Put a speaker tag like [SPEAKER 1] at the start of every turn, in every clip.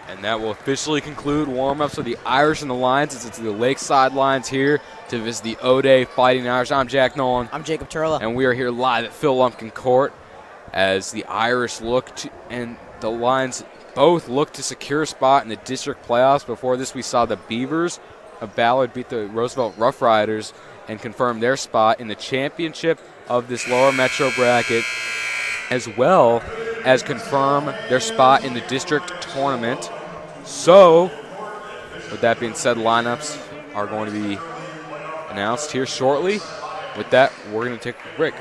[SPEAKER 1] And that will officially conclude warm-ups for the Irish and the Lions as it's the Lakeside Lions here to visit the O'Day Fighting Irish. I'm Jack Nolan.
[SPEAKER 2] I'm Jacob Turla.
[SPEAKER 1] And we are here live at Phil Lumpkin Court as the Irish look to, and the Lions both look to secure a spot in the district playoffs. Before this, we saw the Beavers of Ballard beat the Roosevelt Rough Riders and confirm their spot in the championship of this lower metro bracket, as well as confirm their spot in the district tournament. So, with that being said, lineups are going to be announced here shortly. With that, we're going to take a break.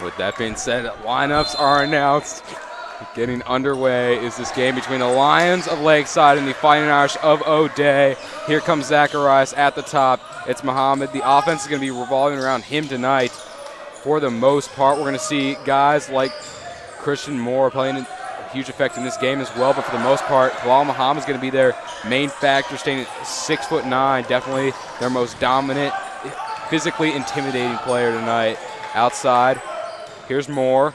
[SPEAKER 1] With that being said, lineups are announced. Getting underway is this game between the Lions of Lakeside and the Fighting Irish of O'Day. Here comes Zacharias at the top. It's Muhammad. The offense is going to be revolving around him tonight. For the most part, we're going to see guys like Christian Moore playing a huge effect in this game as well. But for the most part, Bilal Muhammad is going to be their main factor, staying at 6'9", definitely their most dominant, physically intimidating player tonight. Outside, here's Moore.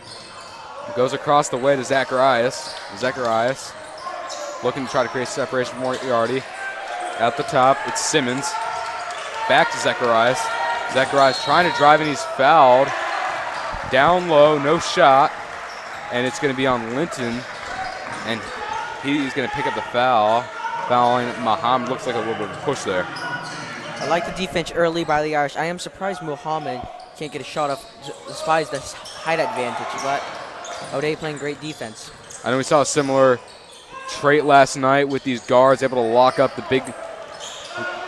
[SPEAKER 1] Goes across the way to Zacharias. Zacharias looking to try to create separation from Moriarty. At the top, it's Simmons. Back to Zacharias. Zacharias trying to drive and he's fouled. Down low, no shot. And it's going to be on Linton. And he's going to pick up the foul. Fouling Muhammad. Looks like a little bit of a push there.
[SPEAKER 2] I like the defense early by the Irish. I am surprised Muhammad can't get a shot off despite the height advantage, but O'Day playing great defense.
[SPEAKER 1] I know we saw a similar trait last night with these guards, able to lock up the big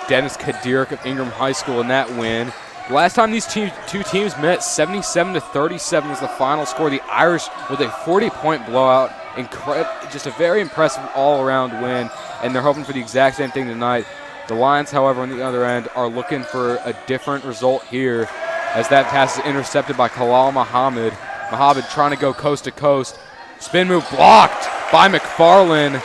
[SPEAKER 1] Dennis Kadirk of Ingram High School in that win. The last time these two teams met, 77-37 was the final score. The Irish with a 40-point blowout. Just a very impressive all-around win, and they're hoping for the exact same thing tonight. The Lions, however, on the other end, are looking for a different result here, as that pass is intercepted by Kalal Muhammad. Muhammad trying to go coast to coast, Spin move blocked by McFarland.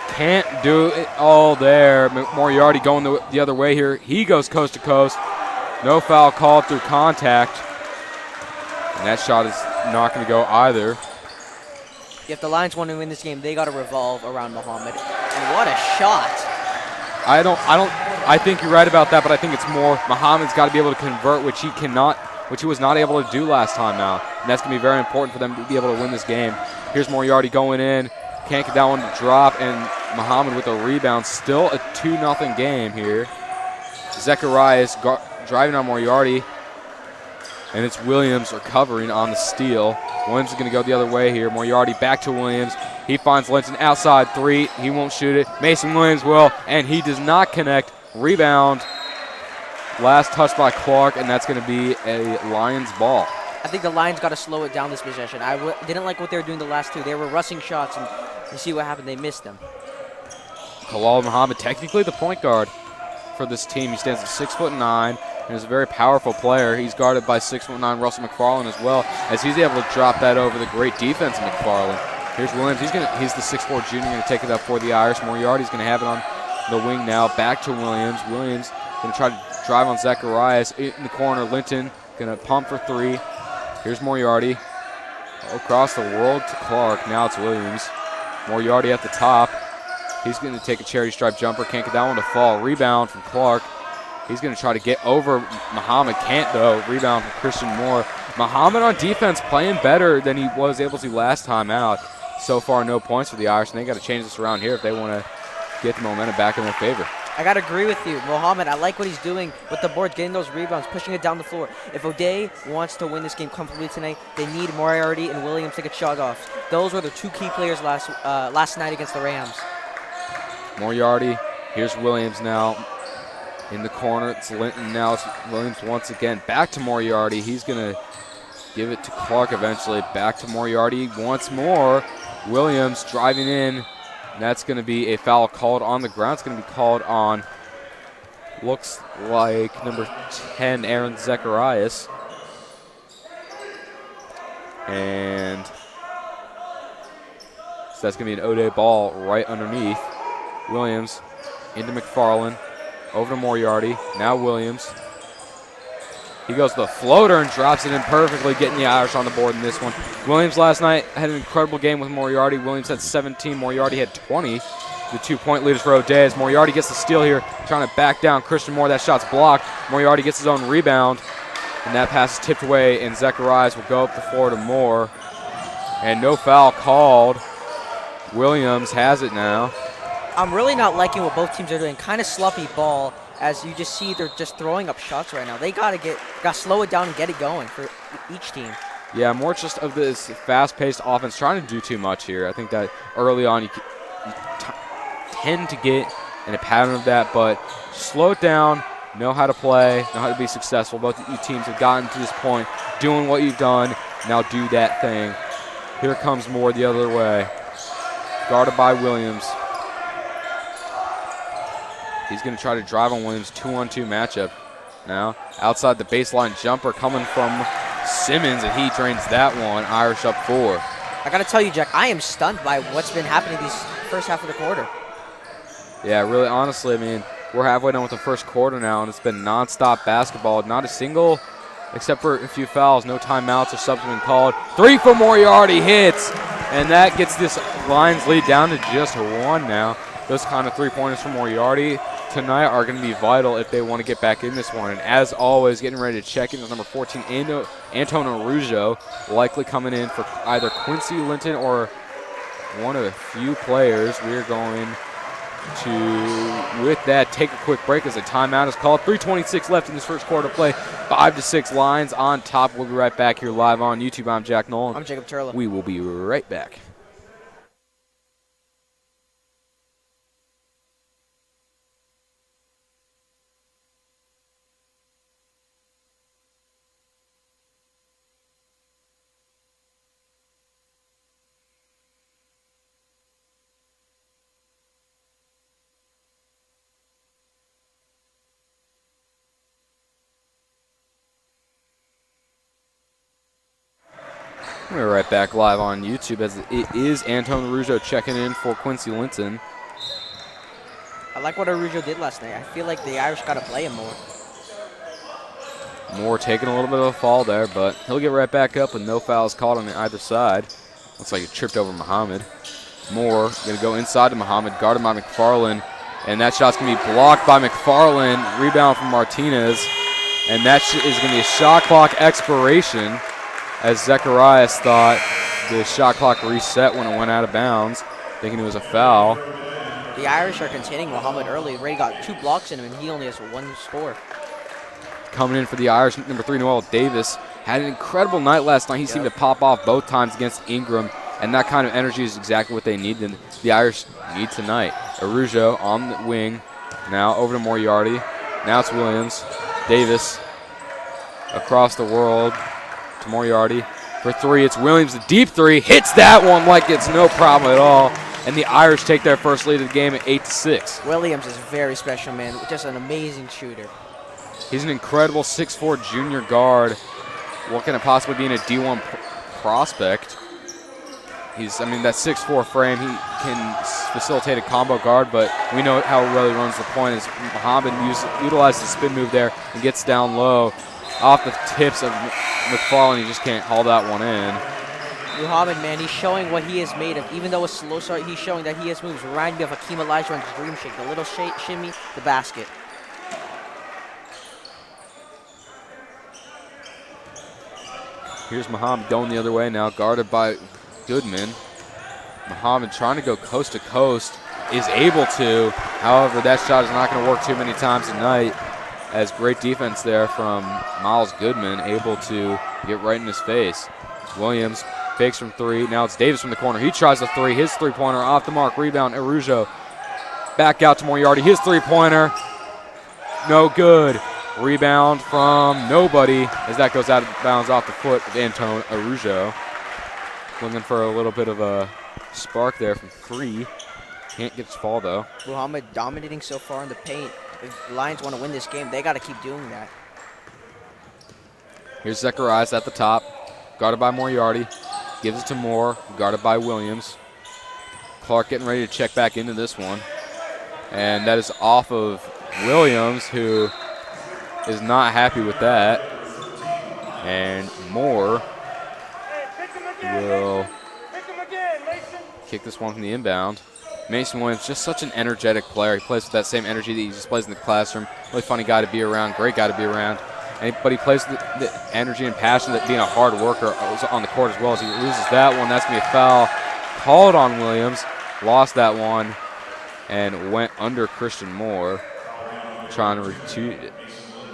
[SPEAKER 1] Can't do it all there. Moriarty going the other way here. He goes coast to coast. No foul called through contact. And that shot is not going to go either.
[SPEAKER 2] If the Lions want to win this game, they got to revolve around Muhammad. And what a shot.
[SPEAKER 1] I think you're right about that, but I think it's more Muhammad's got to be able to convert, which he was not able to do last time now. And that's going to be very important for them to be able to win this game. Here's Moriarty going in. Can't get that one to drop, and Muhammad with a rebound. Still a 2-0 game here. Zacharias driving on Moriarty, and it's Williams recovering on the steal. Williams is going to go the other way here. Moriarty back to Williams. He finds Linton outside three. He won't shoot it. Mason Williams will, and he does not connect. Rebound. Last touch by Clark, and that's going to be a Lions ball.
[SPEAKER 2] I think the Lions got to slow it down this possession. I didn't like what they were doing the last two. They were rushing shots, and you see what happened. They missed them.
[SPEAKER 1] Khalal Muhammad, technically the point guard for this team. He stands at 6'9", and is a very powerful player. He's guarded by 6'9" Russell McFarland as well, as he's able to drop that over the great defense of McFarland. Here's Williams. He's the 6'4" junior, going to take it up for the Irish. Moriarty's going to have it on the wing now. Back to Williams. Williams going to try to drive on Zacharias in the corner. Linton going to pump for three. Here's Moriarty. Across the world to Clark. Now it's Williams. Moriarty at the top. He's going to take a charity stripe jumper. Can't get that one to fall. Rebound from Clark. He's going to try to get over Muhammad. Can't, though. Rebound from Christian Moore. Muhammad on defense playing better than he was able to last time out. So far, no points for the Irish, and they got to change this around here if they want to get the momentum back in their favor.
[SPEAKER 2] I got to agree with you. Muhammad, I like what he's doing with the board, getting those rebounds, pushing it down the floor. If O'Day wants to win this game comfortably tonight, they need Moriarty and Williams to get shot off. Those were the two key players last night against the Rams.
[SPEAKER 1] Moriarty. Here's Williams now in the corner. It's Linton now. It's Williams once again. Back to Moriarty. He's going to give it to Clark eventually. Back to Moriarty once more. Williams driving in. And that's going to be a foul called on the ground. It's going to be called on, looks like, number 10, Aaron Zacharias. And so that's going to be an O'Day ball right underneath. Williams into McFarland. Over to Moriarty. Now Williams. He goes to the floater and drops it in perfectly, getting the Irish on the board in this one. Williams last night had an incredible game with Moriarty. Williams had 17. Moriarty had 20. The 2-point leaders for O'Day as Moriarty gets the steal here, trying to back down Christian Moore. That shot's blocked. Moriarty gets his own rebound, and that pass is tipped away, and Zacharias will go up the floor to Moore. And no foul called. Williams has it now.
[SPEAKER 2] I'm really not liking what both teams are doing. Kind of sloppy ball. As you just see, they're just throwing up shots right now. They got to slow it down and get it going for each team.
[SPEAKER 1] Yeah, more just of this fast-paced offense, trying to do too much here. I think that early on you tend to get in a pattern of that, but slow it down, know how to play, know how to be successful. Both of you teams have gotten to this point, doing what you've done. Now do that thing. Here comes Moore the other way. Guarded by Williams. He's going to try to drive on Williams, 2-on-2 matchup now. Outside the baseline jumper coming from Simmons, and he drains that one. Irish up 4.
[SPEAKER 2] I got to tell you, Jack, I am stunned by what's been happening these first half of the quarter.
[SPEAKER 1] Yeah, really, honestly, I mean, we're halfway done with the first quarter now, and it's been nonstop basketball. Not a single, except for a few fouls, no timeouts or subs been called. 3 for Moriarty hits, and that gets this Lions lead down to just 1 now. Those kind of three-pointers from Moriarty tonight are going to be vital if they want to get back in this one. And as always, getting ready to check in is number 14, Antonio Ruggio, likely coming in for either Quincy Linton or one of the few players. We're going to, with that, take a quick break as a timeout is called. 3:26 left in this first quarter play. 5-6 Lions on top. We'll be right back here live on YouTube. I'm Jack Nolan.
[SPEAKER 2] I'm Jacob Turla.
[SPEAKER 1] We will be right back. We're right back live on YouTube as it is Anton Arujo checking in for Quincy Linton.
[SPEAKER 2] I like what Arujo did last night. I feel like the Irish got to play him more.
[SPEAKER 1] Moore taking a little bit of a fall there, but he'll get right back up with no fouls called on either side. Looks like he tripped over Muhammad. Moore going to go inside to Muhammad, guarded by McFarland, and that shot's going to be blocked by McFarland. Rebound from Martinez, and that is going to be a shot clock expiration, as Zacharias thought the shot clock reset when it went out of bounds, thinking it was a foul.
[SPEAKER 2] The Irish are containing Muhammad early. Ray got 2 blocks in him, and he only has 1 score.
[SPEAKER 1] Coming in for the Irish, number 3, Noel Davis, had an incredible night last night. He seemed to pop off both times against Ingram, and that kind of energy is exactly what they need. And the Irish need tonight. Arujo on the wing, now over to Moriarty. Now it's Williams. Davis across the world to Moriarty for 3. It's Williams, the deep 3, hits that one like it's no problem at all. And the Irish take their first lead of the game at 8-6.
[SPEAKER 2] Williams is very special, man. Just an amazing shooter.
[SPEAKER 1] He's an incredible 6'4" junior guard. Looking at possibly being a D1 prospect. That 6'4" frame, he can facilitate a combo guard, but we know how well he runs the point. As Muhammad utilizes the spin move there and gets down low off the tips of McFarland. He just can't haul that one in.
[SPEAKER 2] Muhammad, man, he's showing what he is made of. Even though it's slow start, he's showing that he has moves. Remind me of Hakeem Olajuwon's dream shake, the little shimmy, the basket.
[SPEAKER 1] Here's Muhammad going the other way now, guarded by Goodman. Muhammad trying to go coast to coast, is able to. However, that shot is not going to work too many times tonight, as great defense there from Miles Goodman, able to get right in his face. Williams fakes from 3. Now it's Davis from the corner. He tries the 3. His three-pointer off the mark. Rebound, Arujo. Back out to Moriarty. His three-pointer. No good. Rebound from nobody as that goes out of bounds off the foot of Anton Arujo. Looking for a little bit of a spark there from 3. Can't get his fall, though.
[SPEAKER 2] Muhammad dominating so far in the paint. If the Lions want to win this game, they got to keep doing that.
[SPEAKER 1] Here's Zacharias at the top. Guarded by Moriarty. Gives it to Moore. Guarded by Williams. Clark getting ready to check back into this one. And that is off of Williams, who is not happy with that. And Moore will kick this one from the inbound. Mason Williams, just such an energetic player. He plays with that same energy that he just plays in the classroom. Really funny guy to be around, great guy to be around. But he plays the energy and passion that being a hard worker on the court as well. As he loses that one, that's going to be a foul called on Williams. Lost that one and went under Christian Moore, trying to retrieve it.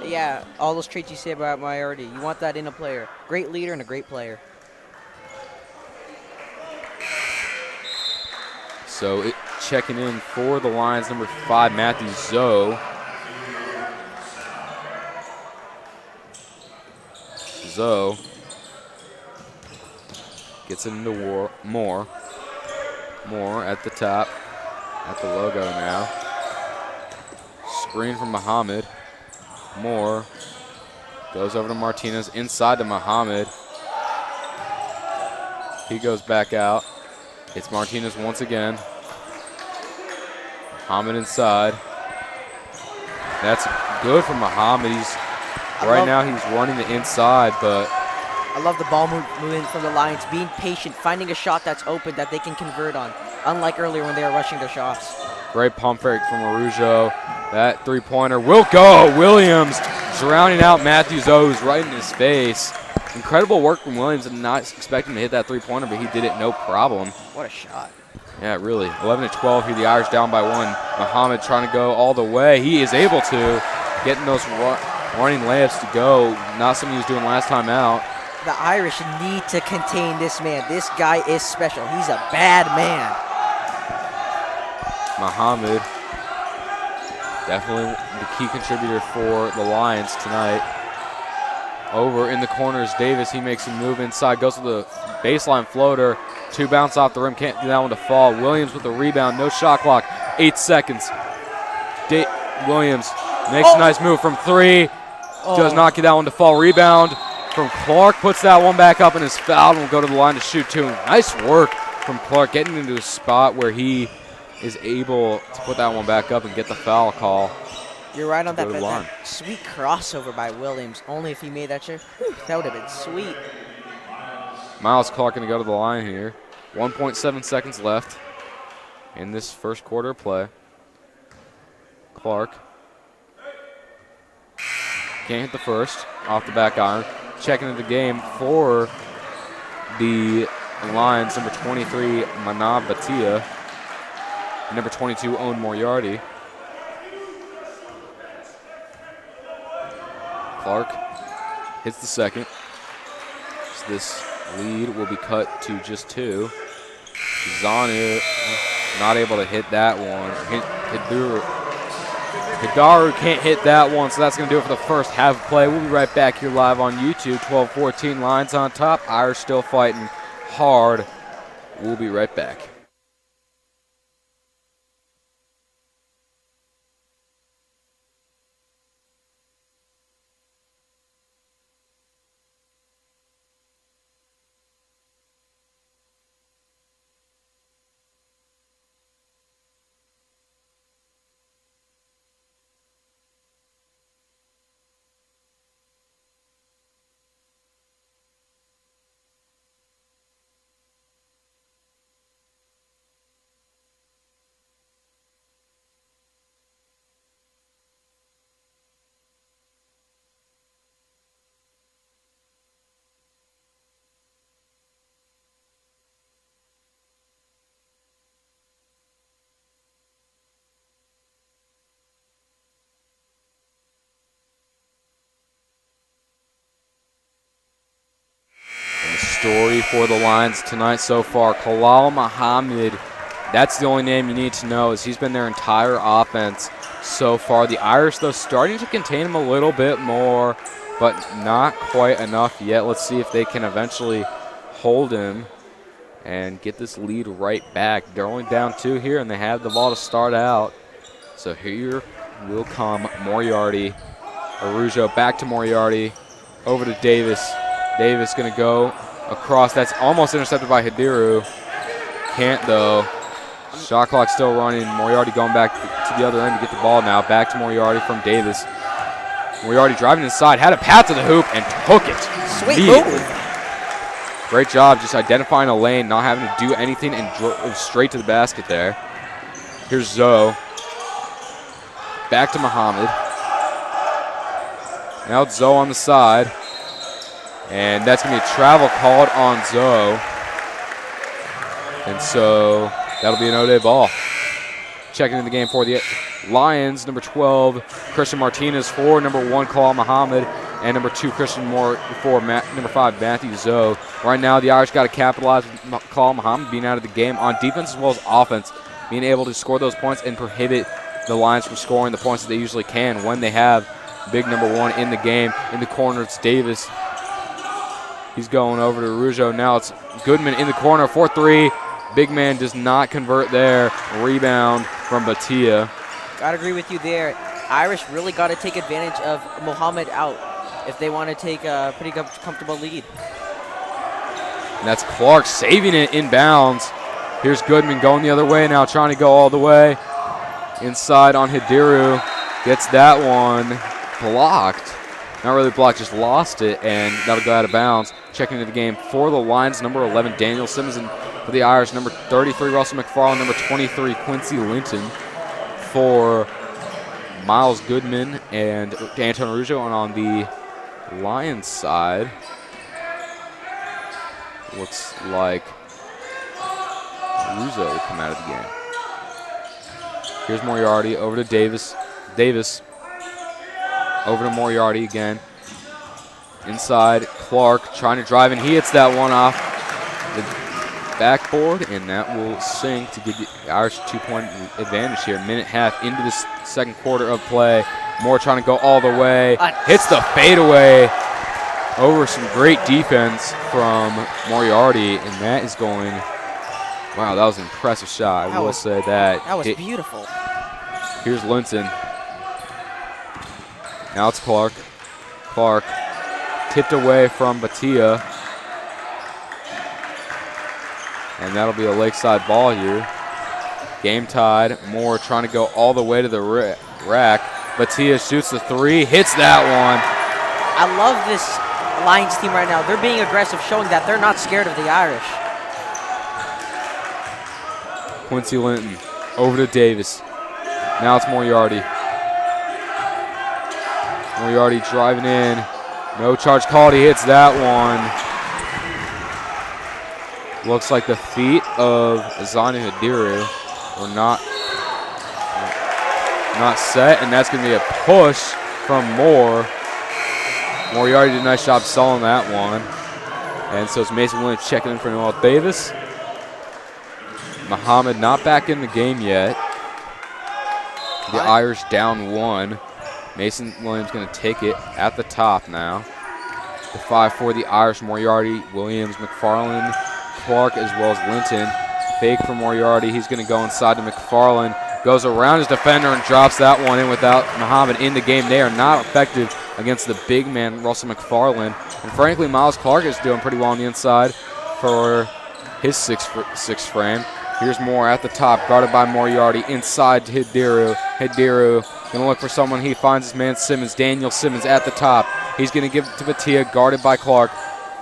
[SPEAKER 2] Yeah, all those traits you say about Moriarty, you want that in a player. Great leader and a great player.
[SPEAKER 1] So checking in for the Lions, number 5, Matthew Zoe. Zoe gets it into Moore. Moore at the top, at the logo now. Screen from Muhammad. Moore goes over to Martinez, inside to Muhammad. He goes back out. It's Martinez once again. Muhammad inside. That's good for Muhammad. Now he's running the inside, but
[SPEAKER 2] I love the ball movement from the Lions, being patient, finding a shot that's open that they can convert on, unlike earlier when they were rushing their shots.
[SPEAKER 1] Great pump fake from Arujo. That three-pointer will go. Williams drowning out Matthew Zoe, who's right in his face. Incredible work from Williams. I'm not expecting to hit that three-pointer, but he did it no problem.
[SPEAKER 2] What a shot.
[SPEAKER 1] Yeah, really. 11-12 here. The Irish down by 1. Muhammad trying to go all the way. He is able to, getting those running layups to go. Not something he was doing last time out.
[SPEAKER 2] The Irish need to contain this man. This guy is special. He's a bad man.
[SPEAKER 1] Muhammad, definitely the key contributor for the Lions tonight. Over in the corners, Davis, he makes a move inside, goes to the baseline floater. 2 bounce off the rim, can't do that one to fall. Williams with the rebound, no shot clock, 8 seconds. Williams makes a nice move from 3. Does not get that one to fall. Rebound from Clark. Puts that one back up and is fouled and will go to the line to shoot two. Nice work from Clark getting into a spot where he is able to put that one back up and get the foul call.
[SPEAKER 2] You're right on that, but that sweet crossover by Williams. Only if he made that shot, that would have been sweet.
[SPEAKER 1] Miles Clark going to go to the line here. 1.7 seconds left in this first quarter of play. Clark can't hit the first off the back iron. Checking into the game for the Lions, number 23, Manav Bhatia. Number 22, Owen Moriarty. Clark hits the second. So this lead will be cut to just two. Zanu not able to hit that one. Hidaru can't hit that one, so that's going to do it for the first half of play. We'll be right back here live on YouTube. 12-14, Lions on top. Irish still fighting hard. We'll be right back. Story for the Lions tonight so far. Kalal Muhammad, that's the only name you need to know, as he's been their entire offense so far. The Irish, though, starting to contain him a little bit more, but not quite enough yet. Let's see if they can eventually hold him and get this lead right back. They're only down two here, and they have the ball to start out. So here will come Moriarty. Arujo back to Moriarty, over to Davis. Davis going to go across. That's almost intercepted by Hidiru. Can't, though. Shot clock still running. Moriarty going back to the other end to get the ball now. Back to Moriarty from Davis. Moriarty driving inside. Had a path to the hoop and took it.
[SPEAKER 2] Sweet move.
[SPEAKER 1] Great job just identifying a lane, not having to do anything, and drove straight to the basket there. Here's Zoe. Back to Muhammad. Now it's Zoe on the side. And that's going to be a travel called on Zoe. And so that'll be an O'Day ball. Checking in the game for the Lions, number 12, Christian Martinez, for number 1, Kalal Muhammad, and number 2, Christian Moore, for number 5, Matthew Zoe. Right now, the Irish got to capitalize with Kalal Muhammad being out of the game on defense as well as offense, being able to score those points and prohibit the Lions from scoring the points that they usually can when they have big number 1 in the game. In the corner, it's Davis. He's going over to Arujo. Now it's Goodman in the corner for 3. Big man does not convert there. Rebound from Bhatia.
[SPEAKER 2] Got to agree with you there. Irish really got to take advantage of Muhammad out if they want to take a pretty comfortable lead.
[SPEAKER 1] And that's Clark saving it inbounds. Here's Goodman going the other way now, trying to go all the way. Inside on Hidiru. Gets that one blocked. Not really blocked, just lost it, and that'll go out of bounds. Checking into the game for the Lions, number 11, Daniel Simmons, and for the Irish, number 33, Russell McFarland, number 23, Quincy Linton, for Miles Goodman and Anton Arujo. And on the Lions side, looks like Arujo will come out of the game. Here's Moriarty over to Davis. Davis over to Moriarty again. Inside, Clark trying to drive, and he hits that one off the backboard, and that will sink to give the Irish a 2-point advantage here. Minute half into this second quarter of play. Moore trying to go all the way. Hits the fadeaway over some great defense from Moriarty, and that is going, wow, that was an impressive shot. I will say that.
[SPEAKER 2] That was beautiful.
[SPEAKER 1] Here's Linton. Now it's Clark. Clark tipped away from Batia. And that'll be a Lakeside ball here. Game tied. Moore trying to go all the way to the rack. Batia shoots the three, hits that one.
[SPEAKER 2] I love this Lions team right now. They're being aggressive, showing that they're not scared of the Irish.
[SPEAKER 1] Quincy Linton over to Davis. Now it's Moriarty. Moriarty driving in. No charge called. He hits that one. Looks like the feet of Azani Hadiru were not set, and that's going to be a push from Moore. Moriarty did a nice job selling that one. And so it's Mason Williams checking in for Noel Davis. Muhammad not back in the game yet. The Irish down 1. Mason Williams going to take it at the top now. The 5 for the Irish, Moriarty, Williams, McFarland, Clark, as well as Linton. Fake for Moriarty. He's going to go inside to McFarland. Goes around his defender and drops that one in without Muhammad in the game. They are not effective against the big man, Russell McFarland. And frankly, Miles Clark is doing pretty well on the inside for his 6 frame. Here's Moore at the top, guarded by Moriarty, inside to Hadiru. Hadiru going to look for someone. He finds his man Simmons, Daniel Simmons at the top. He's going to give it to Batia, guarded by Clark.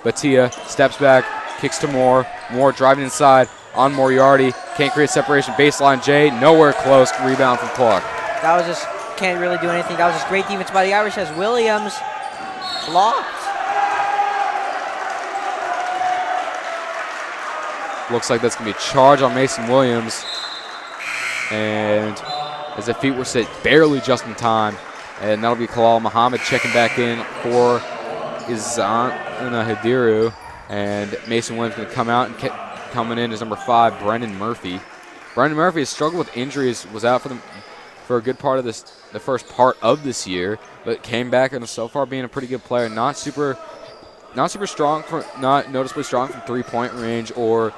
[SPEAKER 1] Batia steps back, kicks to Moore. Moore driving inside on Moriarty. Can't create separation. Baseline J, nowhere close. Rebound from Clark.
[SPEAKER 2] That was just, can't really do anything. That was just great defense by the Irish as Williams blocked.
[SPEAKER 1] Looks like that's going to be a charge on Mason Williams. And as the feet were set barely just in time. And that'll be Kalal Muhammad checking back in for Izana Hadiru. And Mason Williams going to come out and coming in as number 5, Brendan Murphy. Brendan Murphy has struggled with injuries, was out for a good part of the first part of this year, but came back and is so far being a pretty good player. Not super strong, not noticeably strong from 3-point range or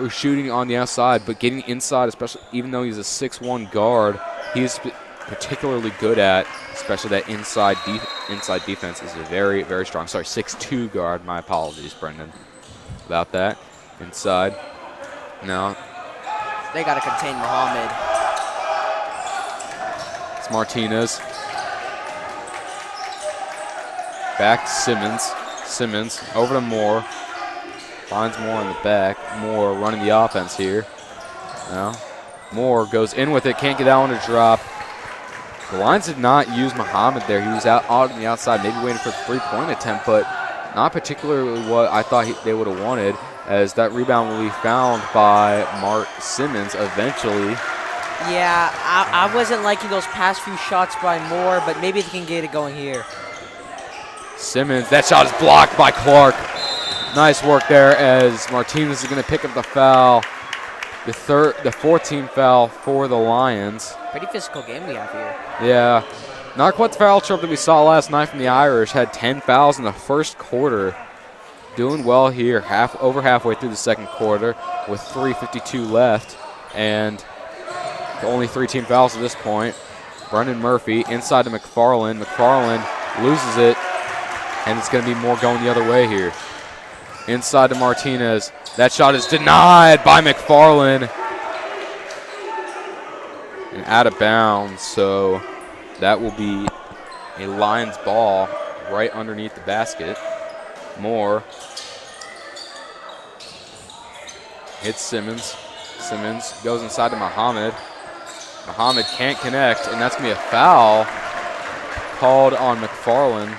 [SPEAKER 1] shooting on the outside, but getting inside, especially even though he's a 6'1" guard, he's particularly good at, especially that inside defense is a very, very strong. Sorry, 6'2" guard. My apologies, Brendan, about that. Inside. No.
[SPEAKER 2] They got to contain Muhammad.
[SPEAKER 1] It's Martinez. Back to Simmons. Simmons over to Moore. Finds Moore in the back. Moore running the offense here. Now, Moore goes in with it. Can't get that one to drop. The Lions did not use Muhammad there. He was out on the outside, maybe waiting for a 3-point attempt, but not particularly what I thought they would have wanted, as that rebound will be found by Mark Simmons eventually.
[SPEAKER 2] Yeah, I wasn't liking those past few shots by Moore, but maybe they can get it going here.
[SPEAKER 1] Simmons, that shot is blocked by Clark. Nice work there as Martinez is going to pick up the foul. The 14th foul for the Lions. Pretty
[SPEAKER 2] physical game we have here.
[SPEAKER 1] Yeah. Not quite the foul trouble that we saw last night from the Irish. Had 10 fouls in the first quarter. Doing well here, over halfway through the second quarter with 3:52 left. And only 3 team fouls at this point. Brendan Murphy inside to McFarland. McFarland loses it. And it's going to be more going the other way here. Inside to Martinez. That shot is denied by McFarland. And out of bounds, so that will be a Lions ball right underneath the basket. Moore hits Simmons. Simmons goes inside to Muhammad. Muhammad can't connect, and that's going to be a foul called on McFarland.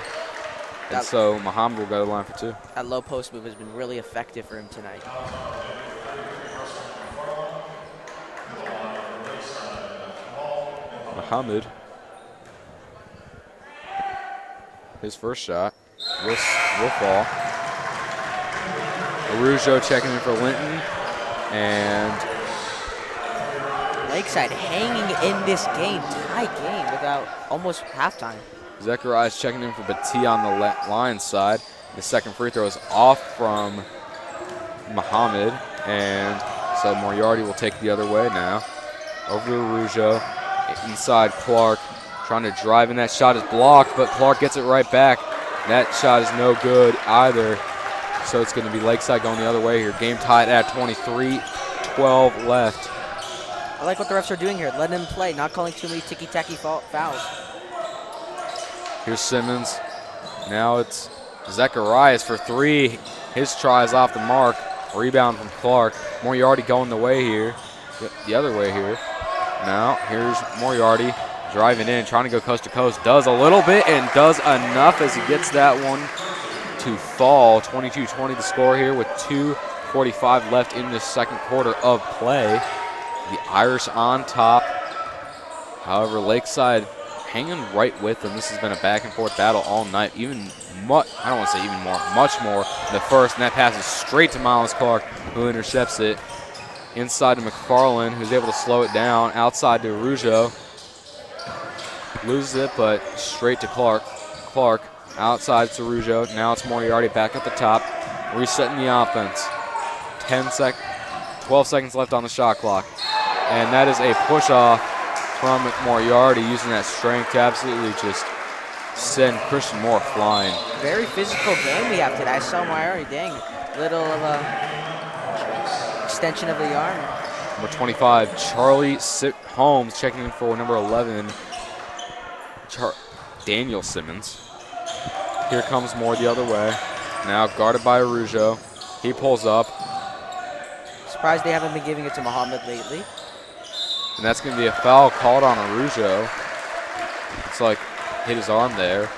[SPEAKER 1] And so Muhammad will go to the line for 2.
[SPEAKER 2] That low post move has been really effective for him tonight.
[SPEAKER 1] Muhammad, his first shot will fall. Arujo checking in for Linton. And
[SPEAKER 2] Lakeside hanging in this game, tie game without almost halftime.
[SPEAKER 1] Zechariah's checking in for Batia on the Lions side. The second free throw is off from Muhammad, and so Moriarty will take the other way now. Over to Arujo, inside Clark, trying to drive in. That shot is blocked, but Clark gets it right back. That shot is no good either. So it's going to be Lakeside going the other way here. Game tied at 23, 12 left.
[SPEAKER 2] I like what the refs are doing here. Letting him play, not calling too many ticky-tacky fouls.
[SPEAKER 1] Here's Simmons. Now it's Zacharias for three. His try is off the mark. Rebound from Clark. Moriarty going the way here. The other way here. Now here's Moriarty driving in, trying to go coast to coast. Does a little bit and does enough as he gets that one to fall. 22-20 the score here with 2:45 left in this second quarter of play. The Irish on top. However, Lakeside hanging right with them. This has been a back and forth battle all night. I don't want to say even more, much more in the first. And that pass is straight to Miles Clark, who intercepts it. Inside to McFarland, who's able to slow it down. Outside to Arujo. Loses it, but straight to Clark. Clark outside to Arujo. Now it's Moriarty back at the top. Resetting the offense. 12 seconds left on the shot clock. And that is a push-off from Moriarty, using that strength to absolutely just send Christian Moore flying.
[SPEAKER 2] Very physical game we have today. I saw Moriarty, dang, little of a extension of the arm.
[SPEAKER 1] Number 25, Charlie Holmes checking in for number 11, Daniel Simmons. Here comes Moore the other way. Now guarded by Arujo. He pulls up.
[SPEAKER 2] Surprised they haven't been giving it to Muhammad lately.
[SPEAKER 1] And that's going to be a foul called on Arujo. It's like hit his arm there.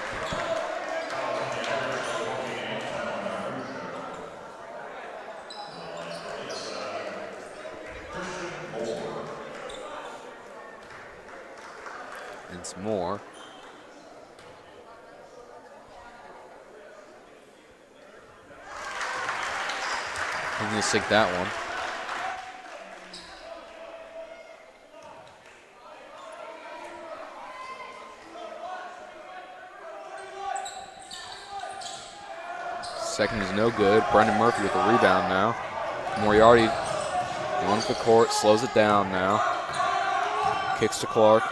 [SPEAKER 1] It's Moore. He's going to sink that one. Second is no good. Brendan Murphy with the rebound now. Moriarty runs the court, slows it down now. Kicks to Clark.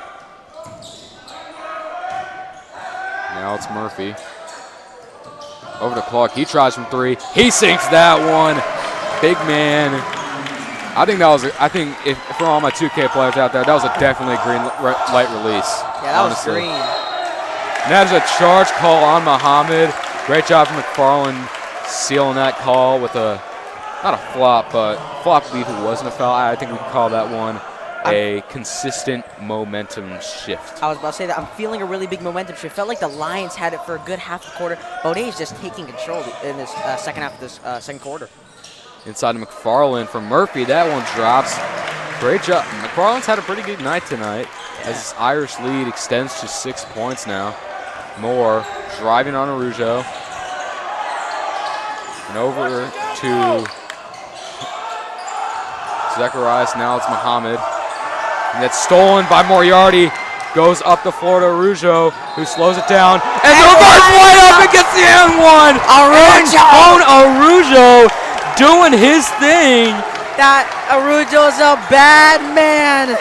[SPEAKER 1] Now it's Murphy. Over to Clark. He tries from three. He sinks that one. Big man. I think if for all my 2K players out there, that was a definitely green light release.
[SPEAKER 2] Yeah, that
[SPEAKER 1] honestly.
[SPEAKER 2] was green.
[SPEAKER 1] And that is a charge call on Muhammad. Great job from McFarland sealing that call with not a flop, but flop believe it wasn't a foul. I think we can call that one a consistent momentum shift.
[SPEAKER 2] I was about to say that. I'm feeling a really big momentum shift. Felt like the Lions had it for a good half the quarter. Bodet's just taking control in this second half of this second quarter.
[SPEAKER 1] Inside to McFarland from Murphy. That one drops. Great job. McFarland's had a pretty good night tonight as his Irish lead extends to 6 points now. Moore driving on Arujo. And over to Zacharias. Now it's Muhammad. And that's stolen by Moriarty. Goes up the floor to Arujo, who slows it down. And the reverse wide up and gets the and one. Arujo doing his thing.
[SPEAKER 2] That Arujo's a bad man.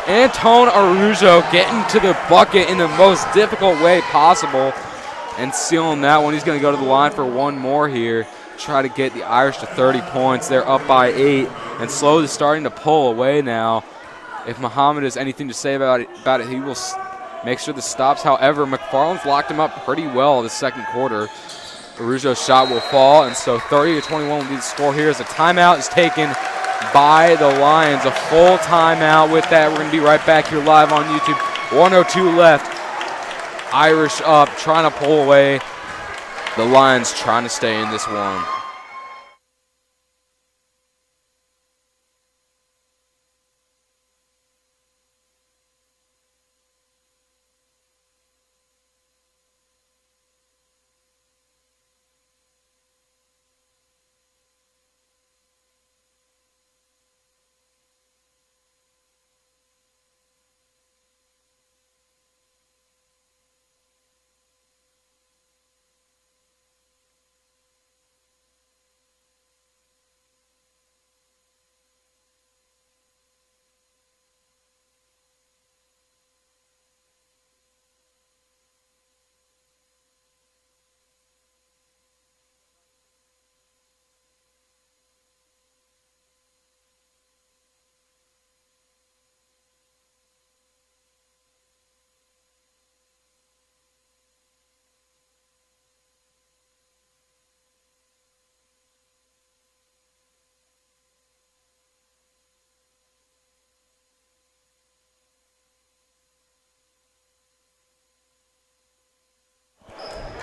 [SPEAKER 1] Antone Arujo getting to the bucket in the most difficult way possible and sealing that one. He's going to go to the line for one more here. Try to get the Irish to 30 points. They're up by 8 and slowly starting to pull away now. If Muhammad has anything to say about it, he will make sure this stops. However, McFarland's locked him up pretty well this second quarter. Arujo's shot will fall, and so 30-21 will be the score here as a timeout is taken by the Lions. A full timeout. With that, we're going to be right back here live on YouTube. 1:02 left. Irish up, trying to pull away. The Lions trying to stay in this one.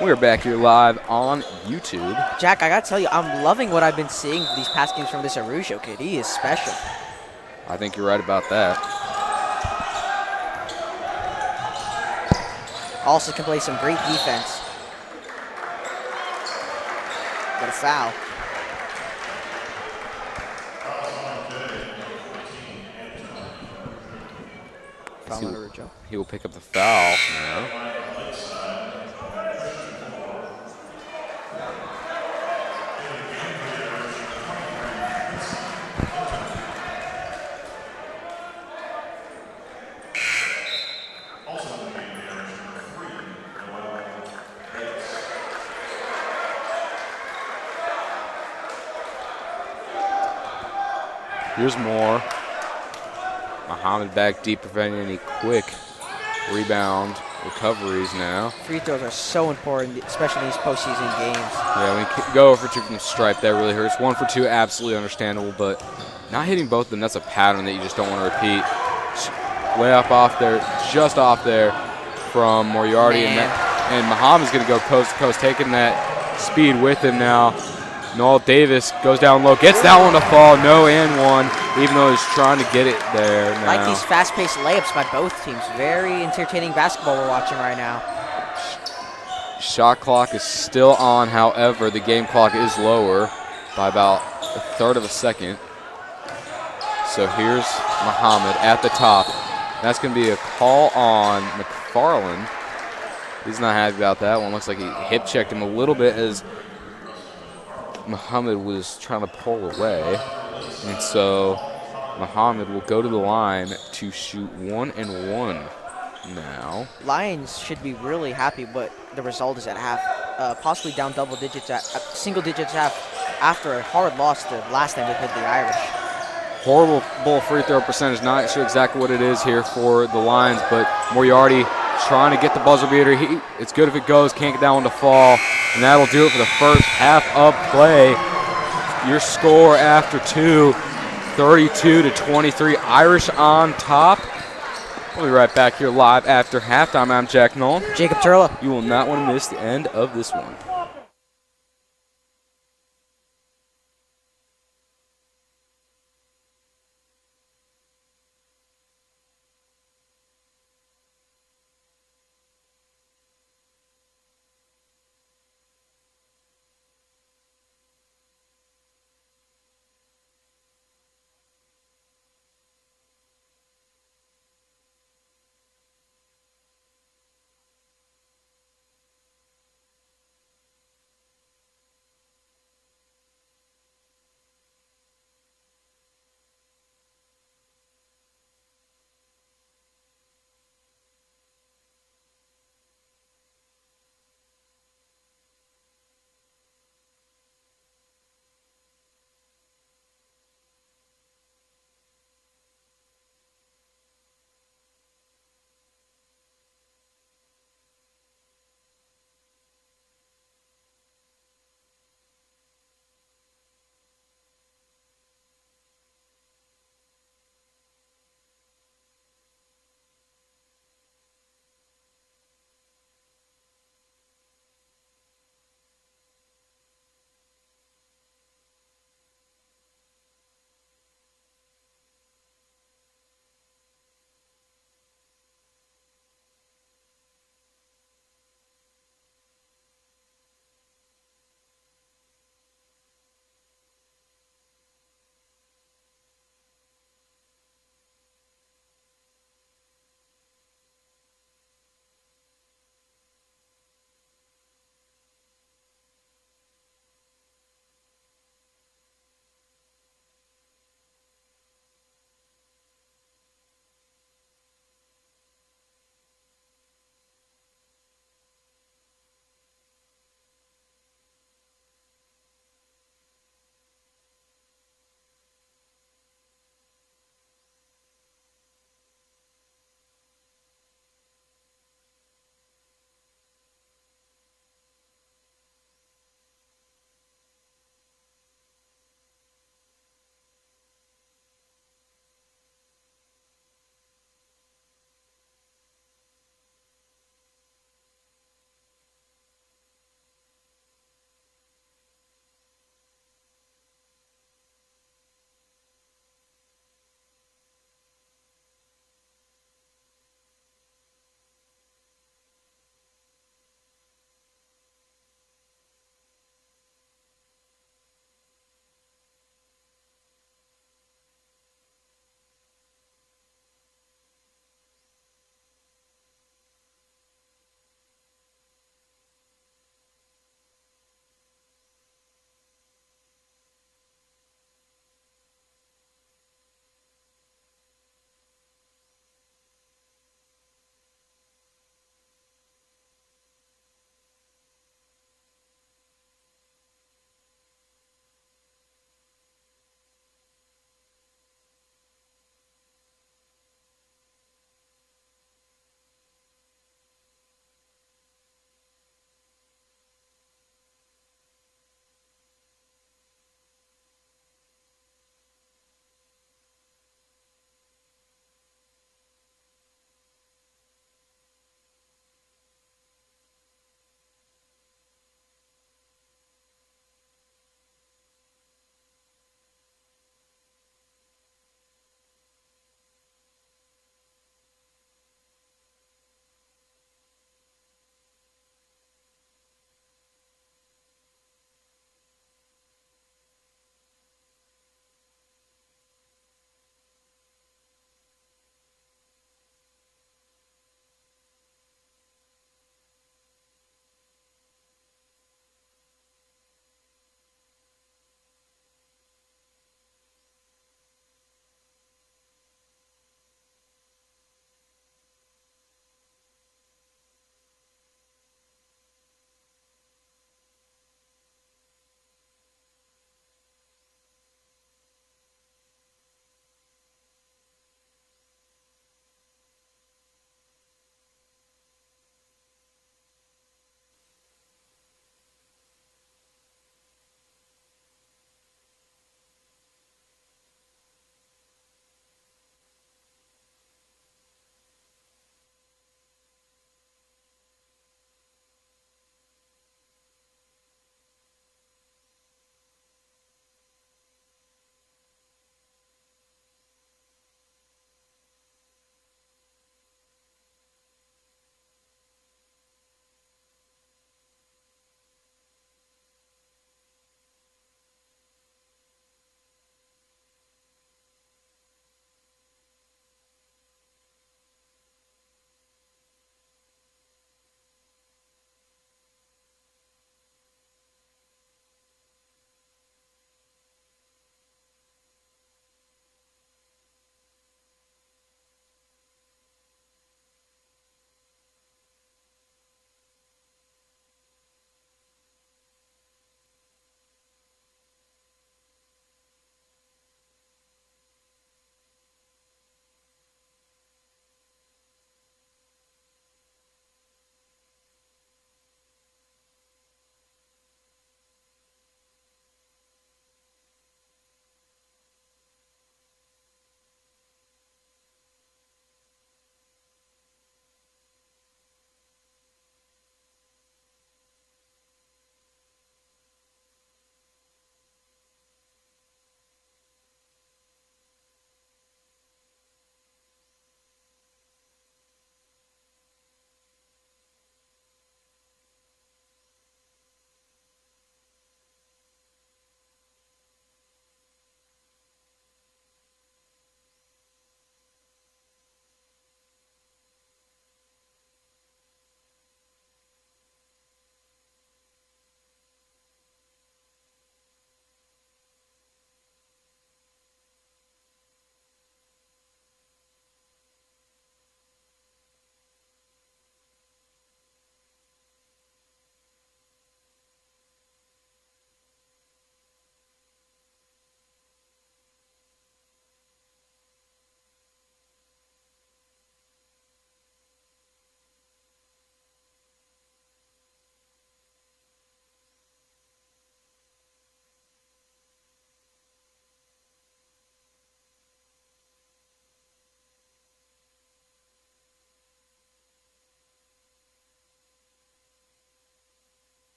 [SPEAKER 1] We're back here live on YouTube.
[SPEAKER 2] Jack, I gotta tell you, I'm loving what I've been seeing these past games from this Araujo kid. He is special.
[SPEAKER 1] I think you're right about that.
[SPEAKER 2] Also can play some great defense. Got a foul. Foul on Araujo.
[SPEAKER 1] He will pick up the foul now. Here's more. Muhammad back deep, preventing any quick rebound recoveries now.
[SPEAKER 2] Free throws are so important, especially in these postseason games.
[SPEAKER 1] Yeah, when you go over 2 from the stripe, that really hurts. 1 for 2, absolutely understandable, but not hitting both of them, that's a pattern that you just don't want to repeat. Way up off there, just off there from Moriarty, and Muhammad's going to go coast to coast, taking that speed with him now. Noel Davis goes down low, gets that one to fall, no and one, even though he's trying to get it there now.
[SPEAKER 2] Like these fast-paced layups by both teams. Very entertaining basketball we're watching right now.
[SPEAKER 1] Shot clock is still on, however, the game clock is lower by about a third of a second. So here's Muhammad at the top. That's going to be a call on McFarland. He's not happy about that one. Looks like he hip checked him a little bit as Muhammad was trying to pull away. And so Muhammad will go to the line to shoot 1 and 1 now.
[SPEAKER 2] Lions should be really happy, but the result is at half, possibly down double digits, at single digits after a hard loss the last time they played the Irish.
[SPEAKER 1] Horrible free throw percentage. Not sure exactly what it is here for the Lions, but Moriarty trying to get the buzzer beater. It's good if it goes. Can't get that one to fall. And that'll do it for the first half of play. Your score after 2, 32-23. Irish on top. We'll be right back here live after halftime. I'm Jack Nolan.
[SPEAKER 2] Jacob Turla.
[SPEAKER 1] You will not want to miss the end of this one.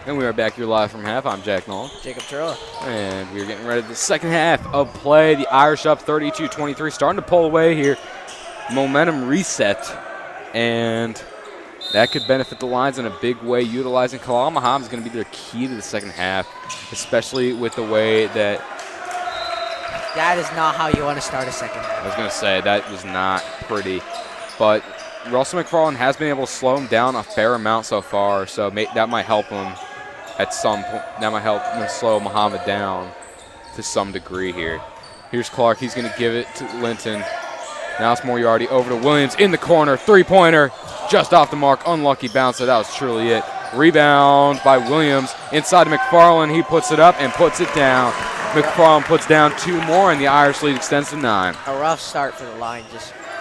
[SPEAKER 1] And we are back here live from half. I'm Jack Nolan.
[SPEAKER 2] Jacob Turla.
[SPEAKER 1] And we're getting ready to the second half of play. The Irish up 32-23, starting to pull away here. Momentum reset. And that could benefit the Lions in a big way. Utilizing Kalal Muhammad is going to be their key to the second half, especially with the way that.
[SPEAKER 2] That is not how you want to start a second half.
[SPEAKER 1] I was going to say, that was not pretty. But Russell McFarland has been able to slow him down a fair amount so far, so that might help him at some point. That might help him slow Muhammad down to some degree here. Here's Clark. He's going to give it to Linton. Now it's Moriarty over to Williams in the corner. Three-pointer just off the mark. Unlucky bounce. So that was truly it. Rebound by Williams inside to McFarland. He puts it up and puts it down. McFarland puts down 2 more, and the Irish lead extends to 9.
[SPEAKER 2] A rough start for the line.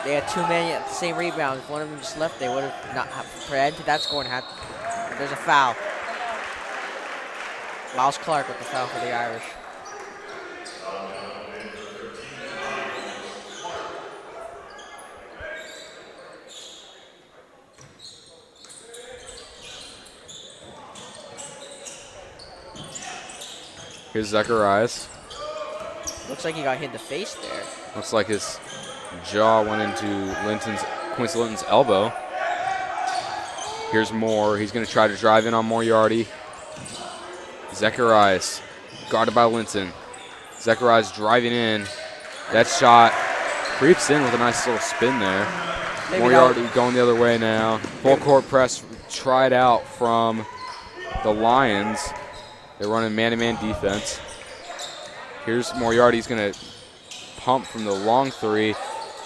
[SPEAKER 2] They had too many at the same rebound. If one of them just left, they would have not prevented that score and had. There's a foul. Miles Clark with the foul for the Irish.
[SPEAKER 1] Here's Zacharias.
[SPEAKER 2] Looks like he got hit in the face there.
[SPEAKER 1] Looks like his jaw went into Quincy Linton's elbow. Here's Moore. He's going to try to drive in on Moriarty. Zacharias guarded by Linton. Zacharias driving in. That shot creeps in with a nice little spin there.
[SPEAKER 2] Maybe
[SPEAKER 1] Moriarty going the other way now. Full court press tried out from the Lions. They're running man-to-man defense. Here's Moriarty. He's going to pump from the long three.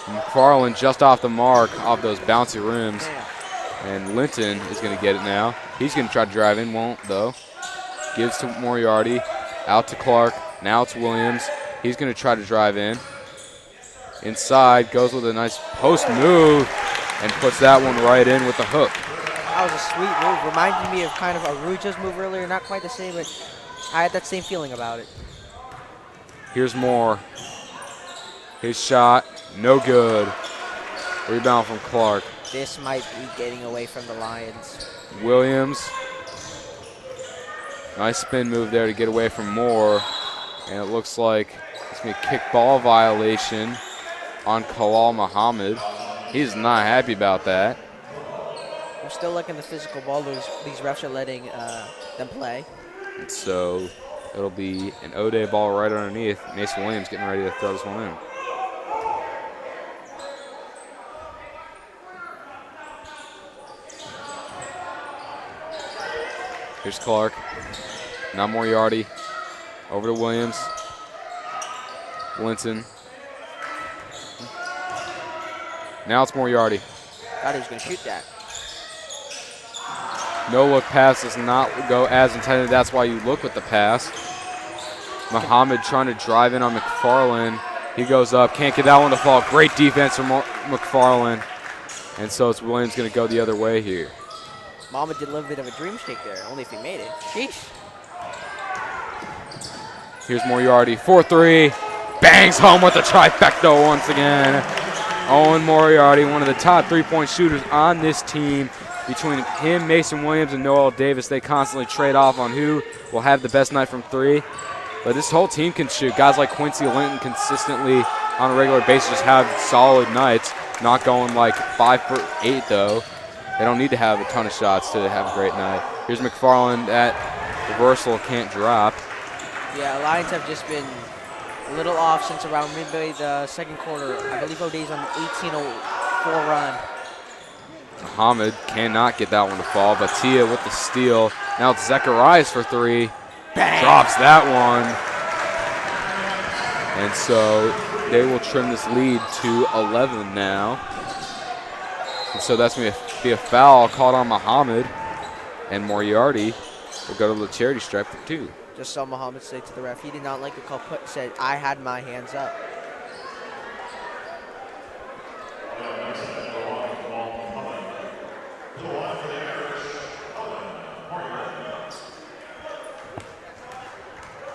[SPEAKER 1] McFarland just off the mark off those bouncy rims. And Linton is going to get it now. He's going to try to drive in, won't though. Gives to Moriarty, out to Clark. Now it's Williams. He's going to try to drive in. Inside, goes with a nice post move and puts that one right in with the hook.
[SPEAKER 2] That was a sweet move. Reminded me of kind of Aruja's move earlier. Not quite the same, but I had that same feeling about it.
[SPEAKER 1] Here's Moore. His shot, no good. Rebound from Clark.
[SPEAKER 2] This might be getting away from the Lions.
[SPEAKER 1] Williams. Nice spin move there to get away from Moore. And it looks like it's going to be a kick ball violation on Kalal Muhammad. He's not happy about that.
[SPEAKER 2] I'm still liking the physical ball these refs are letting them play.
[SPEAKER 1] And so it'll be an O'Day ball right underneath. Mason Williams getting ready to throw this one in. Here's Clark. Now Moriarty. Over to Williams. Linton. Now it's Moriarty.
[SPEAKER 2] Thought he was going to shoot that.
[SPEAKER 1] No look pass does not go as intended. That's why you look with the pass. Muhammad trying to drive in on McFarland. He goes up. Can't get that one to fall. Great defense from McFarland. And so it's Williams going to go the other way here.
[SPEAKER 2] Muhammad did a little bit of a dream shake there, only if he made it. Sheesh.
[SPEAKER 1] Here's Moriarty, 4-3. Bangs home with the trifecta once again. Owen Moriarty, one of the top three-point shooters on this team. Between him, Mason Williams, and Noel Davis, they constantly trade off on who will have the best night from three. But this whole team can shoot. Guys like Quincy Linton consistently on a regular basis just have solid nights. Not going like 5 for 8 though. They don't need to have a ton of shots to have a great night. Here's McFarland at reversal, can't drop.
[SPEAKER 2] Yeah, Lions have just been a little off since around midway the second quarter. I believe O'Day's on an 18-04 run.
[SPEAKER 1] Muhammad cannot get that one to fall. Batia with the steal. Now it's Zacharias for 3. Bang. Drops that one. And so they will trim this lead to 11 now. And so that's going to be a foul called on Muhammad. And Moriarty will go to the charity stripe for 2.
[SPEAKER 2] Just saw Muhammad say to the ref, he did not like the call, said, I had my hands up.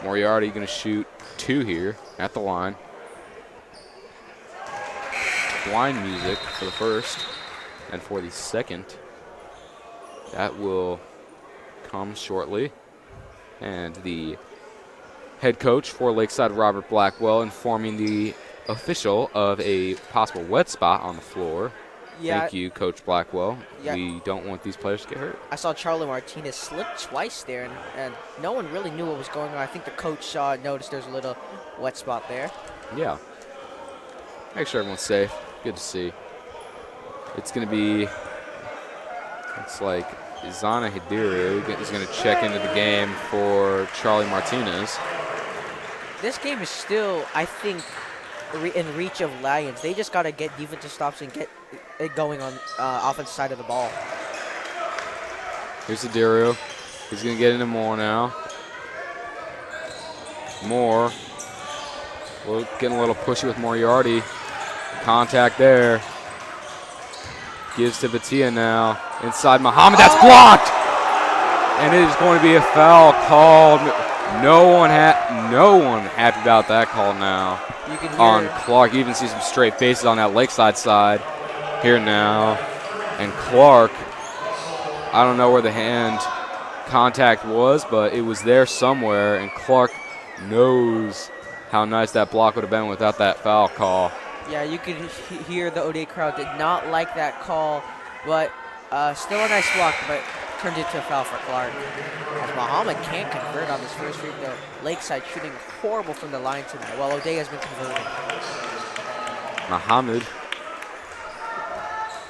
[SPEAKER 1] Moriarty going to shoot 2 here at the line. Blind music for the first, and for the second, that will come shortly. And the head coach for Lakeside, Robert Blackwell, informing the official of a possible wet spot on the floor.
[SPEAKER 2] Yeah.
[SPEAKER 1] Thank you, Coach Blackwell.
[SPEAKER 2] Yeah.
[SPEAKER 1] We don't want these players to get hurt.
[SPEAKER 2] I saw Charlie Martinez slip twice there, and no one really knew what was going on. I think the coach noticed there's a little wet spot there.
[SPEAKER 1] Yeah. Make sure everyone's safe. Good to see. It's going to be, looks like Izana Hidiru is going to check into the game for Charlie Martinez.
[SPEAKER 2] This game is still, I think, in reach of Lions. They just got to get defensive stops and get it going on offensive side of the ball.
[SPEAKER 1] Here's Hidiru. He's going to get into Moore now. Moore. Getting a little pushy with Moriarty. Contact there. Gives to Batia now. Inside Muhammad. That's blocked! And it is going to be a foul called. No one happy about that call now.
[SPEAKER 2] You can hear
[SPEAKER 1] on Clark. You even see some straight faces on that Lakeside side here now. And Clark, I don't know where the hand contact was, but it was there somewhere. And Clark knows how nice that block would have been without that foul call.
[SPEAKER 2] Yeah, you could hear the O'Day crowd did not like that call, but still a nice block, but turned into a foul for Clark. As Muhammad can't convert on this first free throw. Lakeside shooting horrible from the line tonight, while O'Day has been converting.
[SPEAKER 1] Muhammad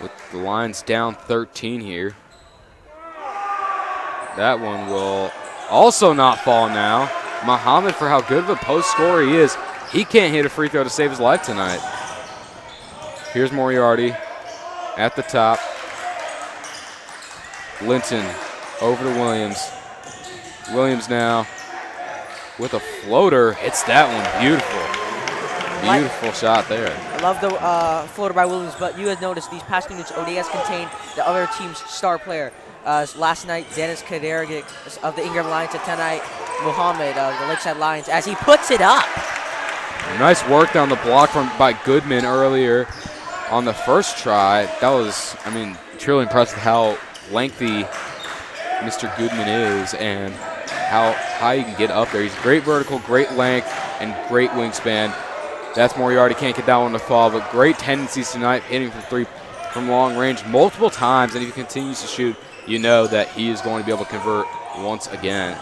[SPEAKER 1] with the Lions down 13 here. That one will also not fall now. Muhammad, for how good of a post scorer he is, he can't hit a free throw to save his life tonight. Here's Moriarty at the top. Linton over to Williams. Williams now with a floater. Hits that one. Beautiful. Beautiful shot there.
[SPEAKER 2] I love the floater by Williams, but you had noticed these past minutes, O'Day has contained the other team's star player. Last night, Dennis Kadergic of the Ingram Lions, and tonight, Muhammad of the Lakeside Lions, as he puts it up.
[SPEAKER 1] Nice work down the block by Goodman earlier on the first try. That was, I mean, truly impressive how lengthy Mr. Goodman is and how high he can get up there. He's great vertical, great length, and great wingspan. That's Moriarty, can't get that one to fall, but great tendencies tonight, hitting from three from long range multiple times, and if he continues to shoot, you know that he is going to be able to convert once again.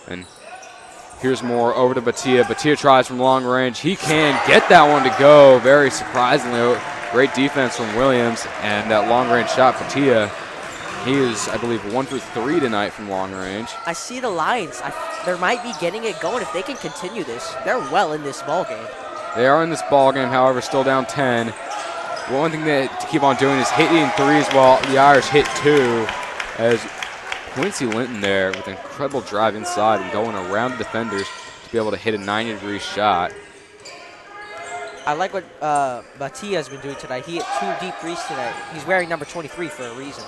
[SPEAKER 1] And here's Moore over to Batia. Batia tries from long range. He can get that one to go, very surprisingly. Great defense from Williams, and that long range shot, Batia. He is, I believe, 1 for 3 tonight from long range.
[SPEAKER 2] I see the Lions. They might be getting it going if they can continue this. They're well in this ball game.
[SPEAKER 1] They are in this ball game, however, still down 10. One thing to keep on doing is hitting threes while the Irish hit two, as Quincy Linton there with an incredible drive inside and going around the defenders to be able to hit a 90-degree shot.
[SPEAKER 2] I like what Batia has been doing tonight. He hit 2 deep threes tonight. He's wearing number 23 for a reason.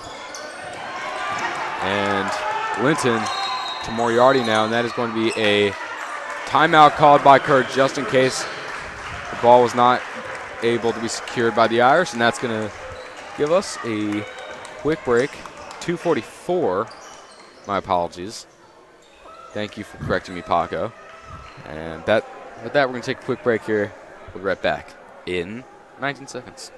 [SPEAKER 1] And Linton to Moriarty now, and that is going to be a timeout called by Kurt just in case the ball was not able to be secured by the Irish, and that's going to give us a quick break. 2:44. My apologies. Thank you for correcting me, Paco. And with that, we're going to take a quick break here. We'll be right back in 19 seconds.